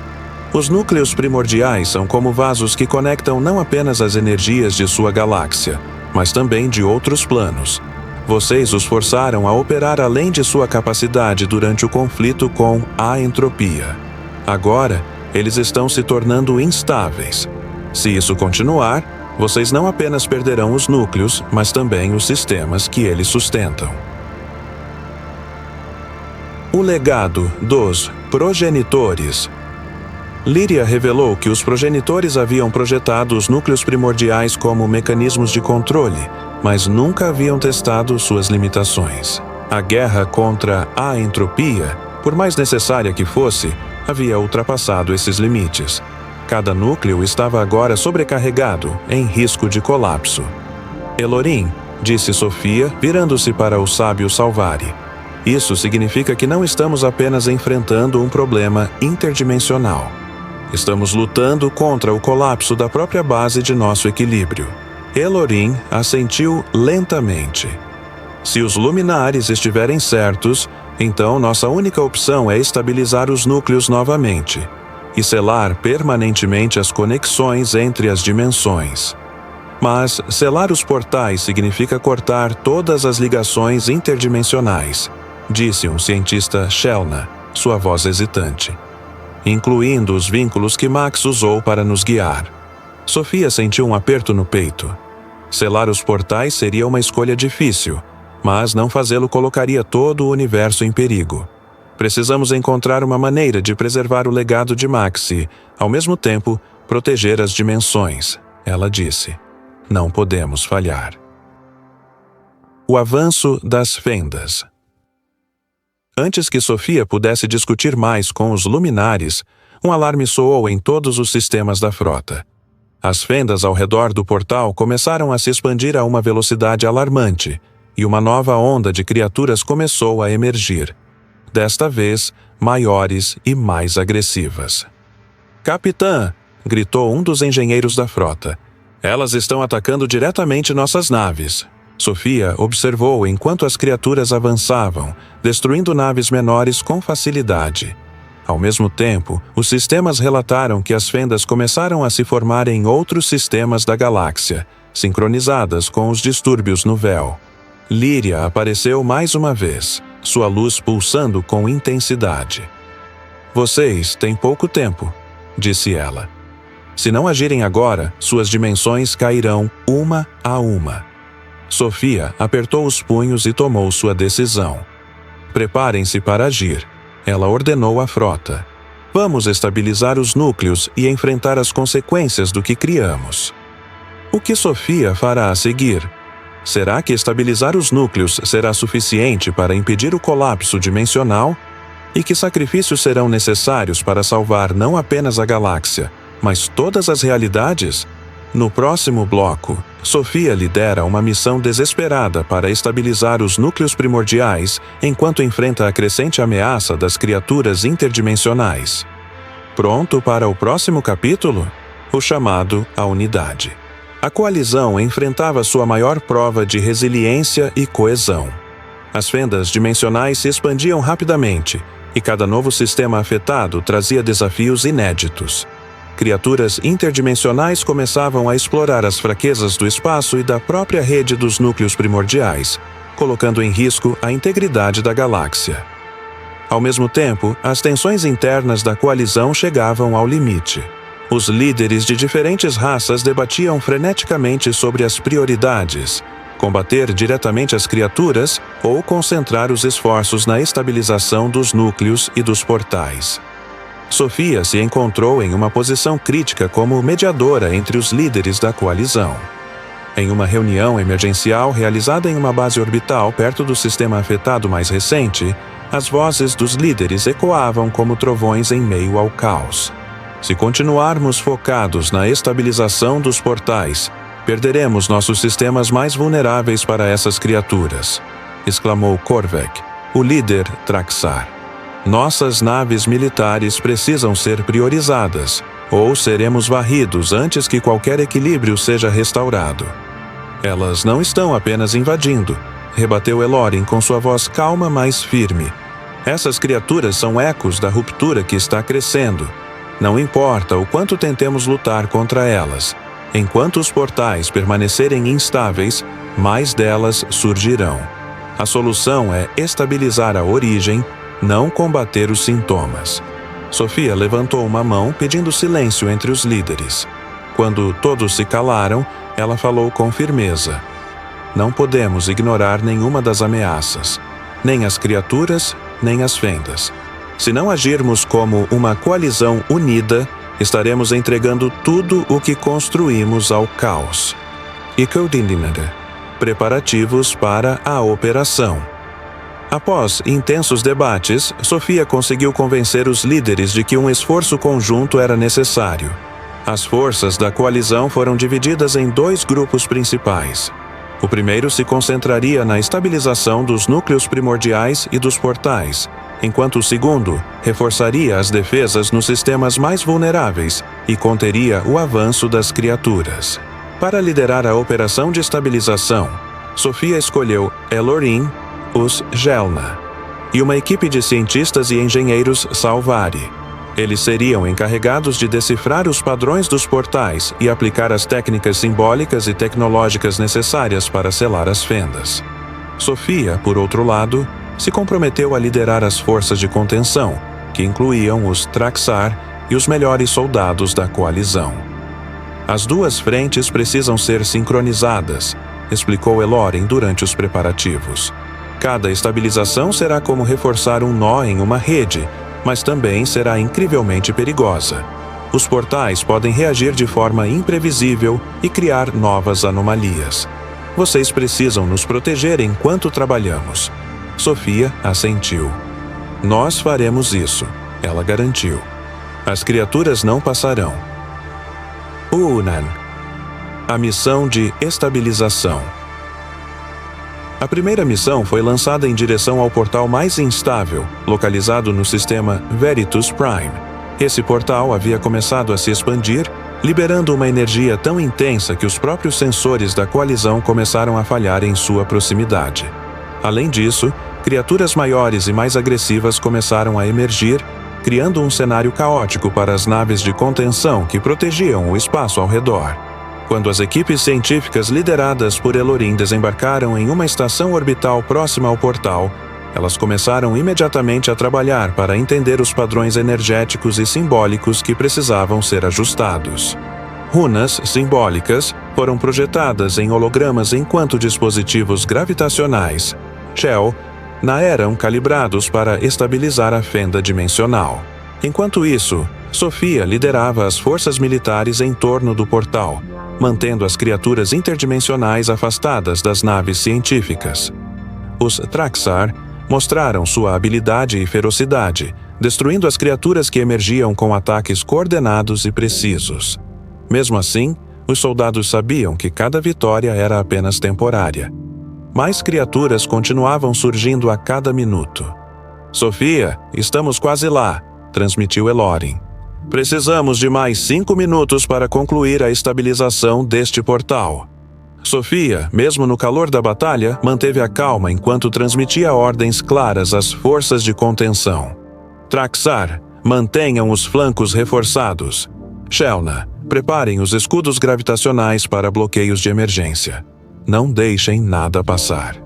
Os núcleos primordiais são como vasos que conectam não apenas as energias de sua galáxia, mas também de outros planos. Vocês os forçaram a operar além de sua capacidade durante o conflito com a entropia. Agora, eles estão se tornando instáveis. Se isso continuar, vocês não apenas perderão os núcleos, mas também os sistemas que eles sustentam. O legado dos progenitores. Lyria revelou que os progenitores haviam projetado os núcleos primordiais como mecanismos de controle, mas nunca haviam testado suas limitações. A guerra contra a entropia, por mais necessária que fosse, havia ultrapassado esses limites. Cada núcleo estava agora sobrecarregado, em risco de colapso. Elorim, disse Sophia, virando-se para o sábio Salvari. Isso significa que não estamos apenas enfrentando um problema interdimensional. Estamos lutando contra o colapso da própria base de nosso equilíbrio. Elorim assentiu lentamente. Se os luminares estiverem certos, então nossa única opção é estabilizar os núcleos novamente e selar permanentemente as conexões entre as dimensões. Mas selar os portais significa cortar todas as ligações interdimensionais, disse um cientista Shelna, sua voz hesitante, incluindo os vínculos que Max usou para nos guiar. Sophia sentiu um aperto no peito. Selar os portais seria uma escolha difícil, mas não fazê-lo colocaria todo o universo em perigo. Precisamos encontrar uma maneira de preservar o legado de Max e, ao mesmo tempo, proteger as dimensões, ela disse. Não podemos falhar. O avanço das fendas. Antes que Sophia pudesse discutir mais com os luminares, um alarme soou em todos os sistemas da frota. As fendas ao redor do portal começaram a se expandir a uma velocidade alarmante, e uma nova onda de criaturas começou a emergir. Desta vez, maiores e mais agressivas. Capitã! Gritou um dos engenheiros da frota. Elas estão atacando diretamente nossas naves. Sophia observou enquanto as criaturas avançavam, destruindo naves menores com facilidade. Ao mesmo tempo, os sistemas relataram que as fendas começaram a se formar em outros sistemas da galáxia, sincronizadas com os distúrbios no véu. Lyria apareceu mais uma vez, sua luz pulsando com intensidade. Vocês têm pouco tempo, disse ela. Se não agirem agora, suas dimensões cairão uma a uma. Sophia apertou os punhos e tomou sua decisão. Preparem-se para agir. Ela ordenou à frota. Vamos estabilizar os núcleos e enfrentar as consequências do que criamos. O que Sophia fará a seguir? Será que estabilizar os núcleos será suficiente para impedir o colapso dimensional? E que sacrifícios serão necessários para salvar não apenas a galáxia, mas todas as realidades? No próximo bloco, Sophia lidera uma missão desesperada para estabilizar os núcleos primordiais enquanto enfrenta a crescente ameaça das criaturas interdimensionais. Pronto para o próximo capítulo? O chamado à unidade. A coalizão enfrentava sua maior prova de resiliência e coesão. As fendas dimensionais se expandiam rapidamente, e cada novo sistema afetado trazia desafios inéditos. Criaturas interdimensionais começavam a explorar as fraquezas do espaço e da própria rede dos núcleos primordiais, colocando em risco a integridade da galáxia. Ao mesmo tempo, as tensões internas da coalizão chegavam ao limite. Os líderes de diferentes raças debatiam freneticamente sobre as prioridades: combater diretamente as criaturas ou concentrar os esforços na estabilização dos núcleos e dos portais. Sophia se encontrou em uma posição crítica como mediadora entre os líderes da coalizão. Em uma reunião emergencial realizada em uma base orbital perto do sistema afetado mais recente, as vozes dos líderes ecoavam como trovões em meio ao caos. Se continuarmos focados na estabilização dos portais, perderemos nossos sistemas mais vulneráveis para essas criaturas, exclamou Korvac, o líder Traxar. Nossas naves militares precisam ser priorizadas, ou seremos varridos antes que qualquer equilíbrio seja restaurado. Elas não estão apenas invadindo, rebateu Elorin com sua voz calma, mas firme. Essas criaturas são ecos da ruptura que está crescendo. Não importa o quanto tentemos lutar contra elas, enquanto os portais permanecerem instáveis, mais delas surgirão. A solução é estabilizar a origem, não combater os sintomas. Sophia levantou uma mão pedindo silêncio entre os líderes. Quando todos se calaram, ela falou com firmeza. Não podemos ignorar nenhuma das ameaças, nem as criaturas, nem as fendas. Se não agirmos como uma coalizão unida, estaremos entregando tudo o que construímos ao caos. Preparativos para a operação. Após intensos debates, Sophia conseguiu convencer os líderes de que um esforço conjunto era necessário. As forças da coalizão foram divididas em 2 grupos principais. O primeiro se concentraria na estabilização dos núcleos primordiais e dos portais, enquanto o segundo reforçaria as defesas nos sistemas mais vulneráveis e conteria o avanço das criaturas. Para liderar a operação de estabilização, Sophia escolheu Elorin, os Gelna, e uma equipe de cientistas e engenheiros Salvari. Eles seriam encarregados de decifrar os padrões dos portais e aplicar as técnicas simbólicas e tecnológicas necessárias para selar as fendas. Sophia, por outro lado, se comprometeu a liderar as forças de contenção, que incluíam os Traxar e os melhores soldados da coalizão. As 2 frentes precisam ser sincronizadas, explicou Elorin durante os preparativos. Cada estabilização será como reforçar um nó em uma rede, mas também será incrivelmente perigosa. Os portais podem reagir de forma imprevisível e criar novas anomalias. Vocês precisam nos proteger enquanto trabalhamos. Sophia assentiu. Nós faremos isso, ela garantiu. As criaturas não passarão. Unan. A missão de estabilização. A primeira missão foi lançada em direção ao portal mais instável, localizado no sistema Veritas Prime. Esse portal havia começado a se expandir, liberando uma energia tão intensa que os próprios sensores da coalizão começaram a falhar em sua proximidade. Além disso, criaturas maiores e mais agressivas começaram a emergir, criando um cenário caótico para as naves de contenção que protegiam o espaço ao redor. Quando as equipes científicas lideradas por Elorin desembarcaram em uma estação orbital próxima ao portal, elas começaram imediatamente a trabalhar para entender os padrões energéticos e simbólicos que precisavam ser ajustados. Runas simbólicas, foram projetadas em hologramas enquanto dispositivos gravitacionais, Shell, eram calibrados para estabilizar a fenda dimensional. Enquanto isso, Sophia liderava as forças militares em torno do portal, mantendo as criaturas interdimensionais afastadas das naves científicas. Os Traxar mostraram sua habilidade e ferocidade, destruindo as criaturas que emergiam com ataques coordenados e precisos. Mesmo assim, os soldados sabiam que cada vitória era apenas temporária. Mais criaturas continuavam surgindo a cada minuto. "Sophia, estamos quase lá", transmitiu Elorin. "Precisamos de mais 5 minutos para concluir a estabilização deste portal." Sophia, mesmo no calor da batalha, manteve a calma enquanto transmitia ordens claras às forças de contenção. "Traxar, mantenham os flancos reforçados. Shelna, preparem os escudos gravitacionais para bloqueios de emergência. Não deixem nada passar."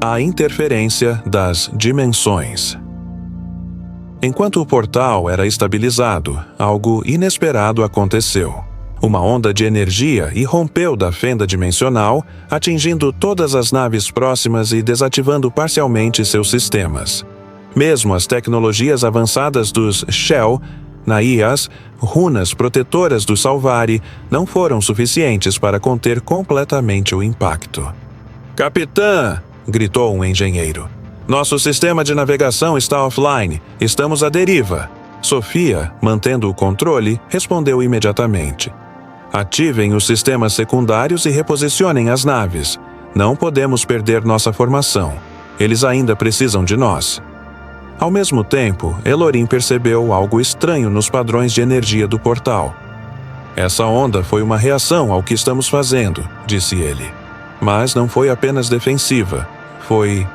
A interferência das dimensões. Enquanto o portal era estabilizado, algo inesperado aconteceu. Uma onda de energia irrompeu da fenda dimensional, atingindo todas as naves próximas e desativando parcialmente seus sistemas. Mesmo as tecnologias avançadas dos Shell, Naias, runas protetoras do Salvari, não foram suficientes para conter completamente o impacto. "Capitã!" gritou um engenheiro. "Nosso sistema de navegação está offline. Estamos à deriva." Sophia, mantendo o controle, respondeu imediatamente. "Ativem os sistemas secundários e reposicionem as naves. Não podemos perder nossa formação. Eles ainda precisam de nós." Ao mesmo tempo, Elorin percebeu algo estranho nos padrões de energia do portal. "Essa onda foi uma reação ao que estamos fazendo", disse ele. Mas não foi apenas defensiva. Foi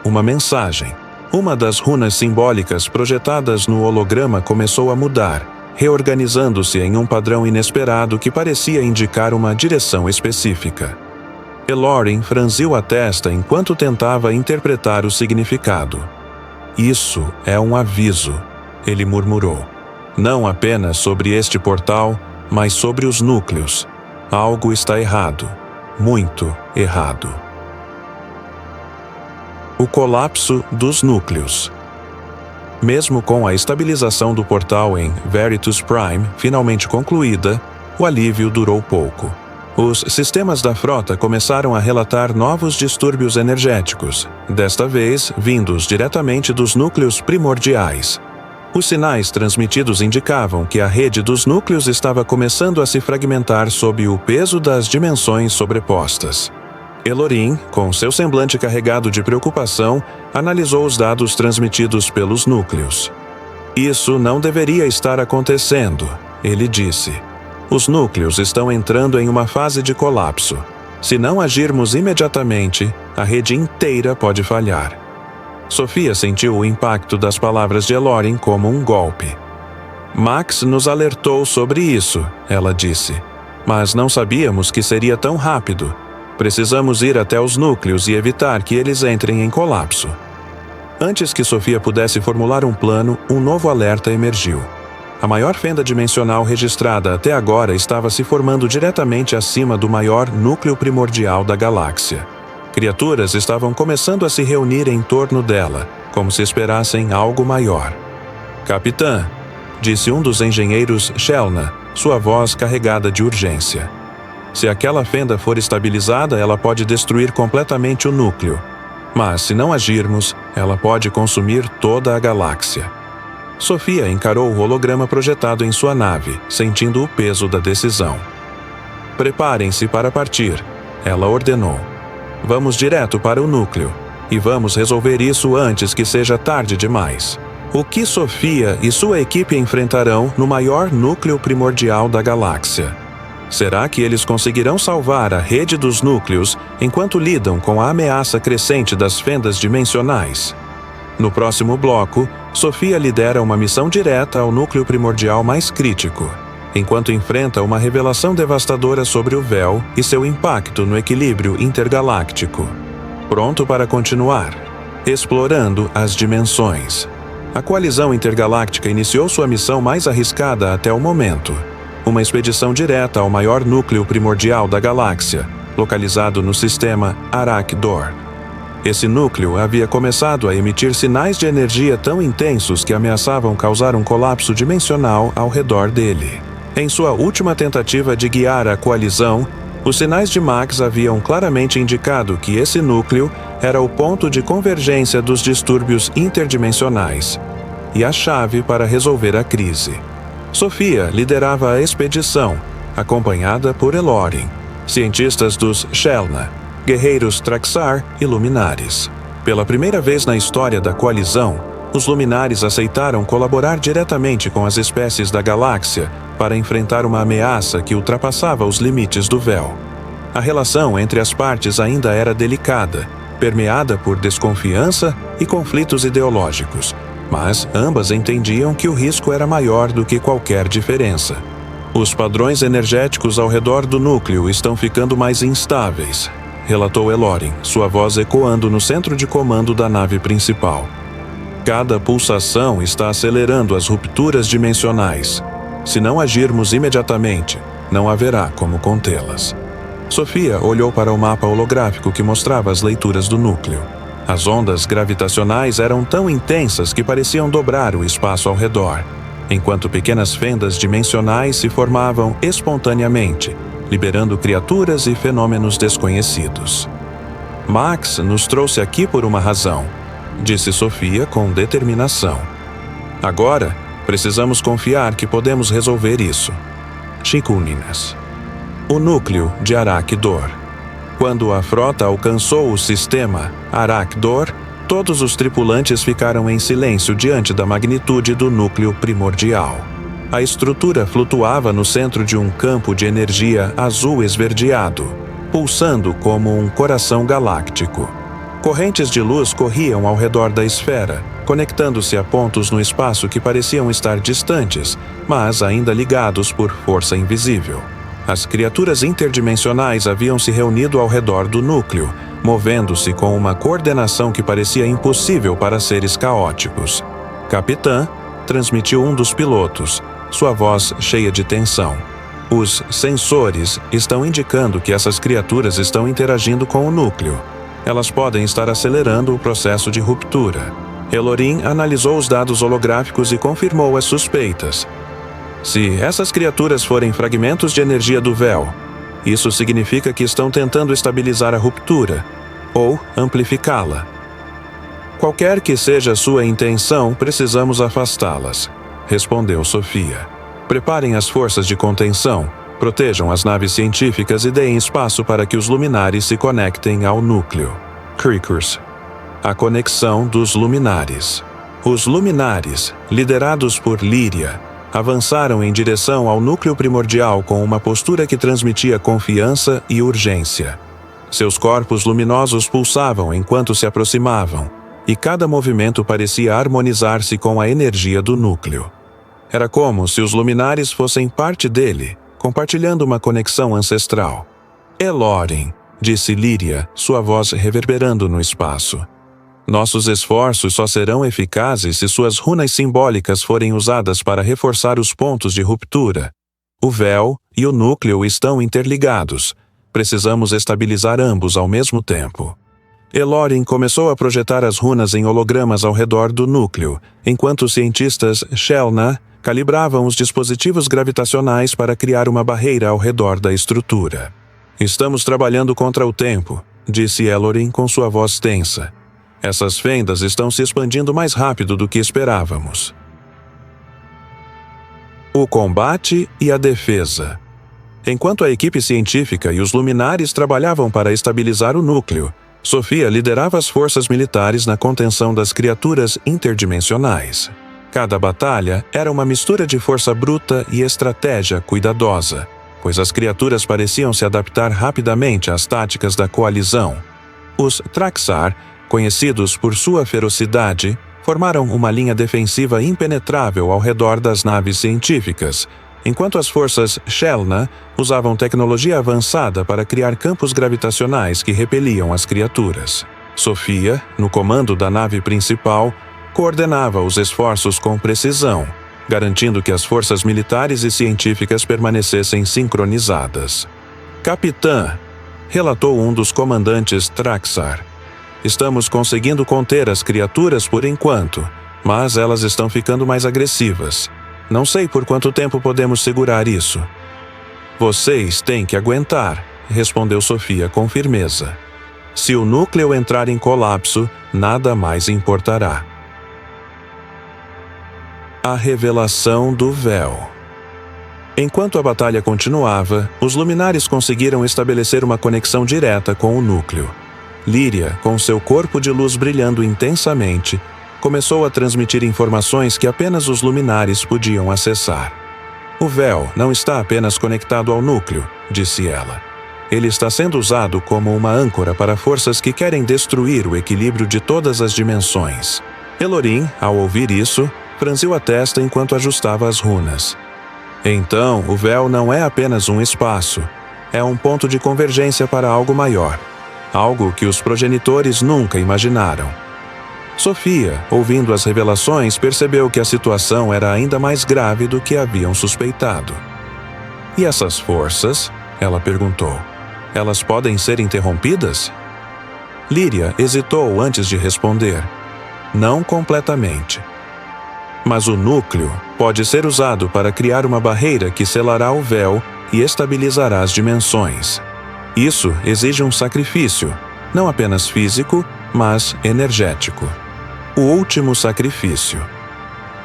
uma mensagem. Uma das runas simbólicas projetadas no holograma começou a mudar, reorganizando-se em um padrão inesperado que parecia indicar uma direção específica. Elorin franziu a testa enquanto tentava interpretar o significado. "Isso é um aviso", ele murmurou. "Não apenas sobre este portal, mas sobre os núcleos. Algo está errado. Muito errado." O colapso dos núcleos. Mesmo com a estabilização do portal em Veritas Prime finalmente concluída, o alívio durou pouco. Os sistemas da frota começaram a relatar novos distúrbios energéticos, desta vez vindos diretamente dos núcleos primordiais. Os sinais transmitidos indicavam que a rede dos núcleos estava começando a se fragmentar sob o peso das dimensões sobrepostas. Elorin, com seu semblante carregado de preocupação, analisou os dados transmitidos pelos núcleos. "Isso não deveria estar acontecendo", ele disse. "Os núcleos estão entrando em uma fase de colapso. Se não agirmos imediatamente, a rede inteira pode falhar." Sophia sentiu o impacto das palavras de Elorin como um golpe. "Max nos alertou sobre isso", ela disse. "Mas não sabíamos que seria tão rápido. Precisamos ir até os núcleos e evitar que eles entrem em colapso." Antes que Sophia pudesse formular um plano, um novo alerta emergiu. A maior fenda dimensional registrada até agora estava se formando diretamente acima do maior núcleo primordial da galáxia. Criaturas estavam começando a se reunir em torno dela, como se esperassem algo maior. "Capitã", disse um dos engenheiros Shelna, sua voz carregada de urgência. "Se aquela fenda for estabilizada, ela pode destruir completamente o núcleo. Mas, se não agirmos, ela pode consumir toda a galáxia." Sophia encarou o holograma projetado em sua nave, sentindo o peso da decisão. "Preparem-se para partir", ela ordenou. "Vamos direto para o núcleo, e vamos resolver isso antes que seja tarde demais." O que Sophia e sua equipe enfrentarão no maior núcleo primordial da galáxia? Será que eles conseguirão salvar a rede dos núcleos enquanto lidam com a ameaça crescente das fendas dimensionais? No próximo bloco, Sophia lidera uma missão direta ao núcleo primordial mais crítico, enquanto enfrenta uma revelação devastadora sobre o véu e seu impacto no equilíbrio intergaláctico. Pronto para continuar, explorando as dimensões. A coalizão intergaláctica iniciou sua missão mais arriscada até o momento. uma expedição direta ao maior núcleo primordial da galáxia, localizado no sistema Arach-Dor. Esse núcleo havia começado a emitir sinais de energia tão intensos que ameaçavam causar um colapso dimensional ao redor dele. Em sua última tentativa de guiar a coalizão, os sinais de Max haviam claramente indicado que esse núcleo era o ponto de convergência dos distúrbios interdimensionais e a chave para resolver a crise. Sophia liderava a expedição, acompanhada por Elorin, cientistas dos Shellna, guerreiros Traxar e Luminares. Pela primeira vez na história da coalizão, os Luminares aceitaram colaborar diretamente com as espécies da galáxia para enfrentar uma ameaça que ultrapassava os limites do véu. A relação entre as partes ainda era delicada, permeada por desconfiança e conflitos ideológicos, mas ambas entendiam que o risco era maior do que qualquer diferença. Os padrões energéticos ao redor do núcleo estão ficando mais instáveis, relatou Elorin, sua voz ecoando no centro de comando da nave principal. Cada pulsação está acelerando as rupturas dimensionais. Se não agirmos imediatamente, não haverá como contê-las. Sophia olhou para o mapa holográfico que mostrava as leituras do núcleo. As ondas gravitacionais eram tão intensas que pareciam dobrar o espaço ao redor, enquanto pequenas fendas dimensionais se formavam espontaneamente, liberando criaturas e fenômenos desconhecidos. Max nos trouxe aqui por uma razão, disse Sophia com determinação. Agora, precisamos confiar que podemos resolver isso. Chikunines. O núcleo de Arach-Dor. Quando a frota alcançou o sistema Arach-Dor, todos os tripulantes ficaram em silêncio diante da magnitude do núcleo primordial. A estrutura flutuava no centro de um campo de energia azul esverdeado, pulsando como um coração galáctico. Correntes de luz corriam ao redor da esfera, conectando-se a pontos no espaço que pareciam estar distantes, mas ainda ligados por força invisível. As criaturas interdimensionais haviam se reunido ao redor do núcleo, movendo-se com uma coordenação que parecia impossível para seres caóticos. Capitã, transmitiu um dos pilotos, sua voz cheia de tensão. Os sensores estão indicando que essas criaturas estão interagindo com o núcleo. Elas podem estar acelerando o processo de ruptura. Elorin analisou os dados holográficos e confirmou as suspeitas. Se essas criaturas forem fragmentos de energia do véu, isso significa que estão tentando estabilizar a ruptura, ou amplificá-la. Qualquer que seja a sua intenção, precisamos afastá-las, respondeu Sophia. Preparem as forças de contenção, protejam as naves científicas e deem espaço para que os luminares se conectem ao núcleo. Krikurs. A conexão dos luminares. Os luminares, liderados por Lyria, avançaram em direção ao núcleo primordial com uma postura que transmitia confiança e urgência. Seus corpos luminosos pulsavam enquanto se aproximavam, e cada movimento parecia harmonizar-se com a energia do núcleo. Era como se os luminares fossem parte dele, compartilhando uma conexão ancestral. Elorin, disse Lyria, sua voz reverberando no espaço. Nossos esforços só serão eficazes se suas runas simbólicas forem usadas para reforçar os pontos de ruptura. O véu e o núcleo estão interligados. Precisamos estabilizar ambos ao mesmo tempo. Elorin começou a projetar as runas em hologramas ao redor do núcleo, enquanto os cientistas Shellna calibravam os dispositivos gravitacionais para criar uma barreira ao redor da estrutura. Estamos trabalhando contra o tempo, disse Elorin com sua voz tensa. Essas fendas estão se expandindo mais rápido do que esperávamos. O combate e a defesa. Enquanto a equipe científica e os luminares trabalhavam para estabilizar o núcleo, Sophia liderava as forças militares na contenção das criaturas interdimensionais. Cada batalha era uma mistura de força bruta e estratégia cuidadosa, pois as criaturas pareciam se adaptar rapidamente às táticas da coalizão. Os Traxar, conhecidos por sua ferocidade, formaram uma linha defensiva impenetrável ao redor das naves científicas, enquanto as forças Shellna usavam tecnologia avançada para criar campos gravitacionais que repeliam as criaturas. Sophia, no comando da nave principal, coordenava os esforços com precisão, garantindo que as forças militares e científicas permanecessem sincronizadas. Capitã, relatou um dos comandantes Traxar. Estamos conseguindo conter as criaturas por enquanto, mas elas estão ficando mais agressivas. Não sei por quanto tempo podemos segurar isso. Vocês têm que aguentar, respondeu Sofia com firmeza. Se o núcleo entrar em colapso, nada mais importará. A revelação do véu. Enquanto a batalha continuava, os luminares conseguiram estabelecer uma conexão direta com o núcleo. Líria, com seu corpo de luz brilhando intensamente, começou a transmitir informações que apenas os luminares podiam acessar. O véu não está apenas conectado ao núcleo, disse ela. Ele está sendo usado como uma âncora para forças que querem destruir o equilíbrio de todas as dimensões. Elorin, ao ouvir isso, franziu a testa enquanto ajustava as runas. Então, o véu não é apenas um espaço, é um ponto de convergência para algo maior, algo que os progenitores nunca imaginaram. Sofia, ouvindo as revelações, percebeu que a situação era ainda mais grave do que haviam suspeitado. E essas forças? Ela perguntou. Elas podem ser interrompidas? Líria hesitou antes de responder. Não completamente. Mas o núcleo pode ser usado para criar uma barreira que selará o véu e estabilizará as dimensões. Isso exige um sacrifício, não apenas físico, mas energético. O último sacrifício.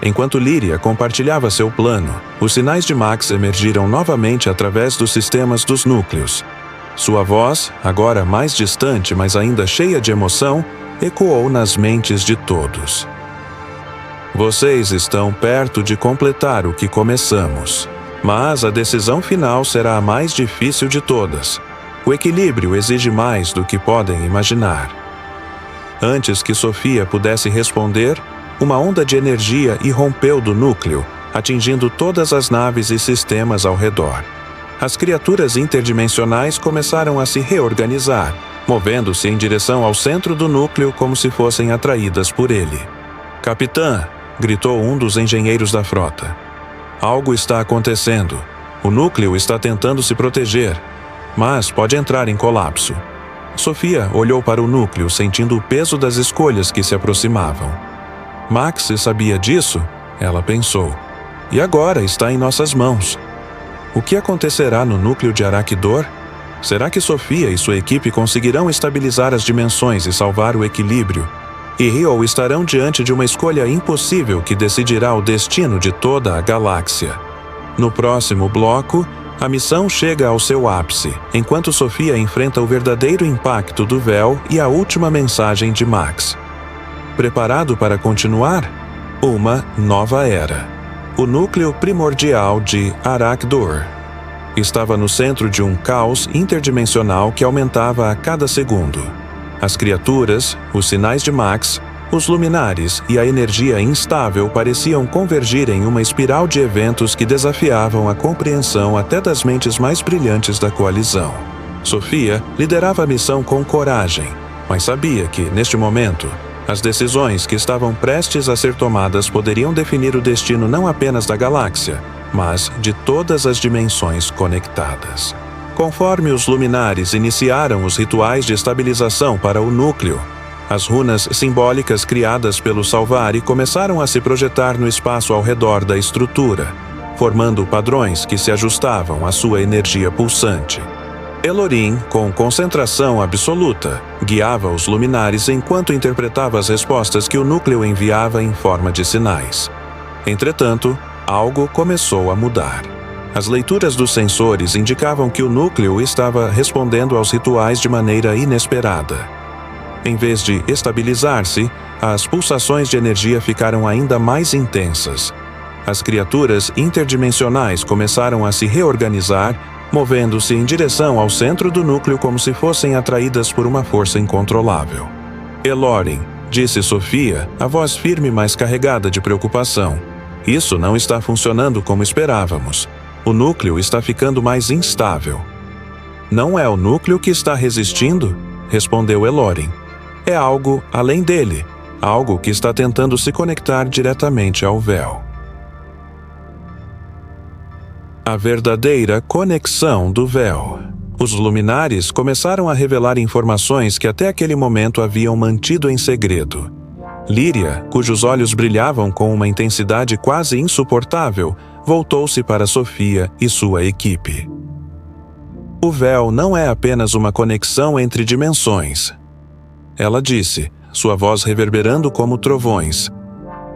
Enquanto Líria compartilhava seu plano, os sinais de Max emergiram novamente através dos sistemas dos núcleos. Sua voz, agora mais distante, mas ainda cheia de emoção, ecoou nas mentes de todos. Vocês estão perto de completar o que começamos, mas a decisão final será a mais difícil de todas. O equilíbrio exige mais do que podem imaginar. Antes que Sofia pudesse responder, uma onda de energia irrompeu do núcleo, atingindo todas as naves e sistemas ao redor. As criaturas interdimensionais começaram a se reorganizar, movendo-se em direção ao centro do núcleo como se fossem atraídas por ele. Capitã, gritou um dos engenheiros da frota. Algo está acontecendo. O núcleo está tentando se proteger, mas pode entrar em colapso. Sofia olhou para o núcleo, sentindo o peso das escolhas que se aproximavam. Max sabia disso? Ela pensou. E agora está em nossas mãos. O que acontecerá no núcleo de Arakdor? Será que Sofia e sua equipe conseguirão estabilizar as dimensões e salvar o equilíbrio? E Rio estarão diante de uma escolha impossível que decidirá o destino de toda a galáxia. No próximo bloco, a missão chega ao seu ápice, enquanto Sofia enfrenta o verdadeiro impacto do véu e a última mensagem de Max. Preparado para continuar? Uma nova era. O núcleo primordial de Arakdor estava no centro de um caos interdimensional que aumentava a cada segundo. As criaturas, os sinais de Max, os luminares e a energia instável pareciam convergir em uma espiral de eventos que desafiavam a compreensão até das mentes mais brilhantes da coalizão. Sofia liderava a missão com coragem, mas sabia que, neste momento, as decisões que estavam prestes a ser tomadas poderiam definir o destino não apenas da galáxia, mas de todas as dimensões conectadas. Conforme os luminares iniciaram os rituais de estabilização para o núcleo, as runas simbólicas criadas pelo Salvari começaram a se projetar no espaço ao redor da estrutura, formando padrões que se ajustavam à sua energia pulsante. Elorin, com concentração absoluta, guiava os luminares enquanto interpretava as respostas que o núcleo enviava em forma de sinais. Entretanto, algo começou a mudar. As leituras dos sensores indicavam que o núcleo estava respondendo aos rituais de maneira inesperada. Em vez de estabilizar-se, as pulsações de energia ficaram ainda mais intensas. As criaturas interdimensionais começaram a se reorganizar, movendo-se em direção ao centro do núcleo como se fossem atraídas por uma força incontrolável. Elorin, disse Sofia, a voz firme mas carregada de preocupação. Isso não está funcionando como esperávamos. O núcleo está ficando mais instável. Não é o núcleo que está resistindo? Respondeu Elorin. É algo além dele, algo que está tentando se conectar diretamente ao véu. A verdadeira conexão do véu. Os luminares começaram a revelar informações que até aquele momento haviam mantido em segredo. Líria, cujos olhos brilhavam com uma intensidade quase insuportável, voltou-se para Sofia e sua equipe. O véu não é apenas uma conexão entre dimensões. Ela disse, sua voz reverberando como trovões.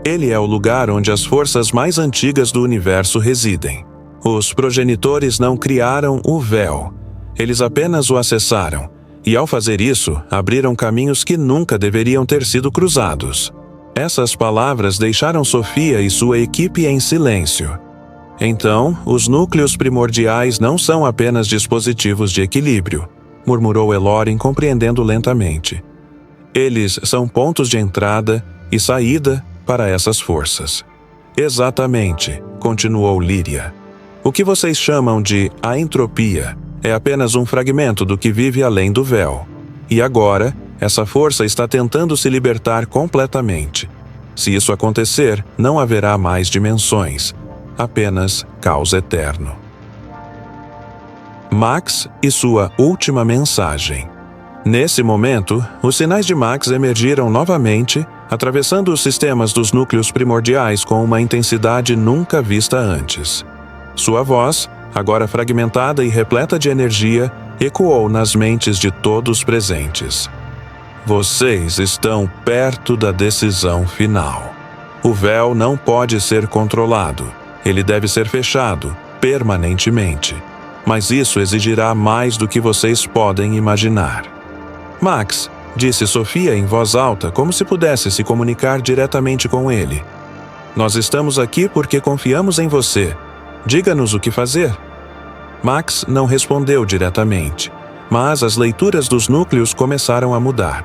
Ele é o lugar onde as forças mais antigas do universo residem. Os progenitores não criaram o véu. Eles apenas o acessaram, e ao fazer isso, abriram caminhos que nunca deveriam ter sido cruzados. Essas palavras deixaram Sofia e sua equipe em silêncio. Então, os núcleos primordiais não são apenas dispositivos de equilíbrio, murmurou Elorin, compreendendo lentamente. Eles são pontos de entrada e saída para essas forças. Exatamente, continuou Líria. O que vocês chamam de a entropia é apenas um fragmento do que vive além do véu. E agora, essa força está tentando se libertar completamente. Se isso acontecer, não haverá mais dimensões, apenas caos eterno. Max e sua última mensagem. Nesse momento, os sinais de Max emergiram novamente, atravessando os sistemas dos núcleos primordiais com uma intensidade nunca vista antes. Sua voz, agora fragmentada e repleta de energia, ecoou nas mentes de todos presentes. Vocês estão perto da decisão final. O véu não pode ser controlado. Ele deve ser fechado, permanentemente. Mas isso exigirá mais do que vocês podem imaginar. Max, disse Sofia em voz alta, como se pudesse se comunicar diretamente com ele. Nós estamos aqui porque confiamos em você. Diga-nos o que fazer. Max não respondeu diretamente, mas as leituras dos núcleos começaram a mudar.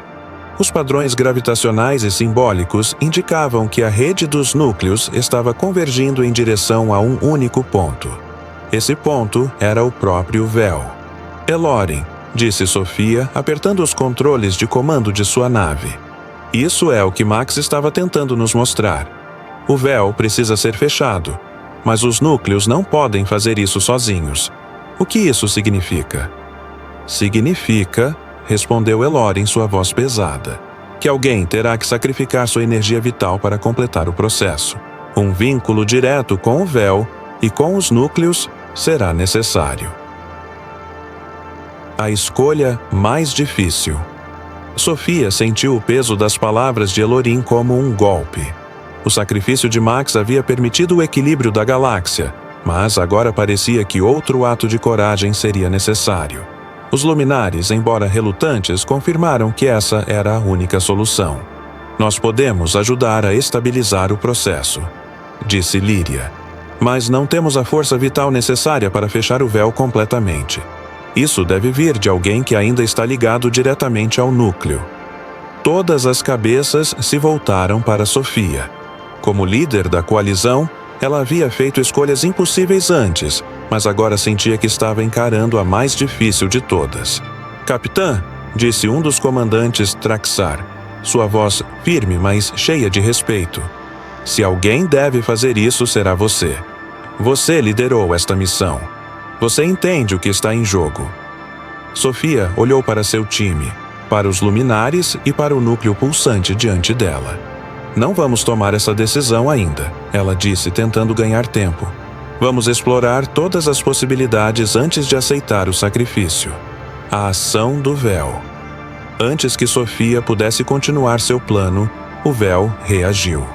Os padrões gravitacionais e simbólicos indicavam que a rede dos núcleos estava convergindo em direção a um único ponto. Esse ponto era o próprio véu. Elorin, disse Sofia, apertando os controles de comando de sua nave. Isso é o que Max estava tentando nos mostrar. O véu precisa ser fechado, mas os núcleos não podem fazer isso sozinhos. O que isso significa? Significa, respondeu Elorin em sua voz pesada, que alguém terá que sacrificar sua energia vital para completar o processo. Um vínculo direto com o véu e com os núcleos será necessário. A escolha mais difícil. Sofia sentiu o peso das palavras de Elorin como um golpe. O sacrifício de Max havia permitido o equilíbrio da galáxia, mas agora parecia que outro ato de coragem seria necessário. Os luminares, embora relutantes, confirmaram que essa era a única solução. Nós podemos ajudar a estabilizar o processo, disse Líria. Mas não temos a força vital necessária para fechar o véu completamente. Isso deve vir de alguém que ainda está ligado diretamente ao núcleo. Todas as cabeças se voltaram para Sofia. Como líder da coalizão, ela havia feito escolhas impossíveis antes, mas agora sentia que estava encarando a mais difícil de todas. Capitã, disse um dos comandantes Traxar, sua voz firme, mas cheia de respeito. Se alguém deve fazer isso, será você. Você liderou esta missão. Você entende o que está em jogo. Sofia olhou para seu time, para os luminares e para o núcleo pulsante diante dela. Não vamos tomar essa decisão ainda, ela disse, tentando ganhar tempo. Vamos explorar todas as possibilidades antes de aceitar o sacrifício. A ação do véu. Antes que Sofia pudesse continuar seu plano, o véu reagiu.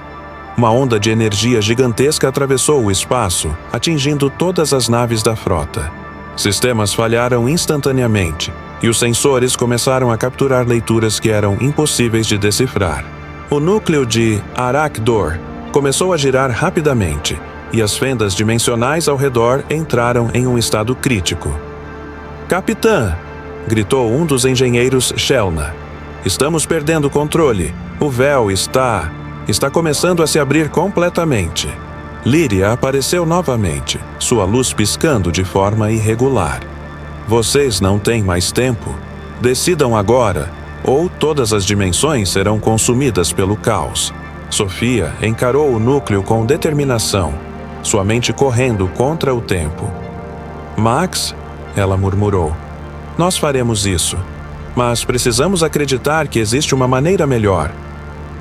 Uma onda de energia gigantesca atravessou o espaço, atingindo todas as naves da frota. Sistemas falharam instantaneamente, e os sensores começaram a capturar leituras que eram impossíveis de decifrar. O núcleo de Arakdor começou a girar rapidamente, e as fendas dimensionais ao redor entraram em um estado crítico. Capitã! Gritou um dos engenheiros Shelna. Estamos perdendo o controle. O véu está começando a se abrir completamente. Líria apareceu novamente, sua luz piscando de forma irregular. Vocês não têm mais tempo. Decidam agora, ou todas as dimensões serão consumidas pelo caos. Sofia encarou o núcleo com determinação, sua mente correndo contra o tempo. Max, ela murmurou, nós faremos isso. Mas precisamos acreditar que existe uma maneira melhor.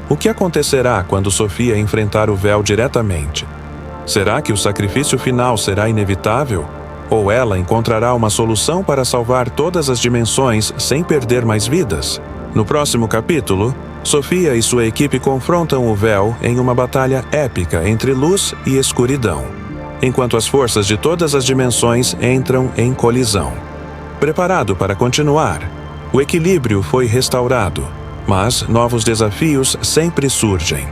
O que acontecerá quando Sofia enfrentar o véu diretamente? Será que o sacrifício final será inevitável? Ou ela encontrará uma solução para salvar todas as dimensões sem perder mais vidas? No próximo capítulo, Sofia e sua equipe confrontam o véu em uma batalha épica entre luz e escuridão, enquanto as forças de todas as dimensões entram em colisão. Preparado para continuar, o equilíbrio foi restaurado, mas novos desafios sempre surgem.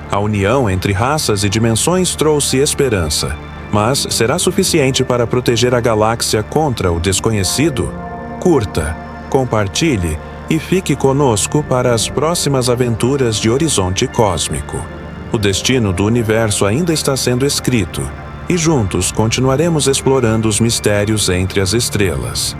A união entre raças e dimensões trouxe esperança, mas será suficiente para proteger a galáxia contra o desconhecido? Curta, compartilhe e fique conosco para as próximas aventuras de Horizonte Cósmico. O destino do universo ainda está sendo escrito, e juntos continuaremos explorando os mistérios entre as estrelas.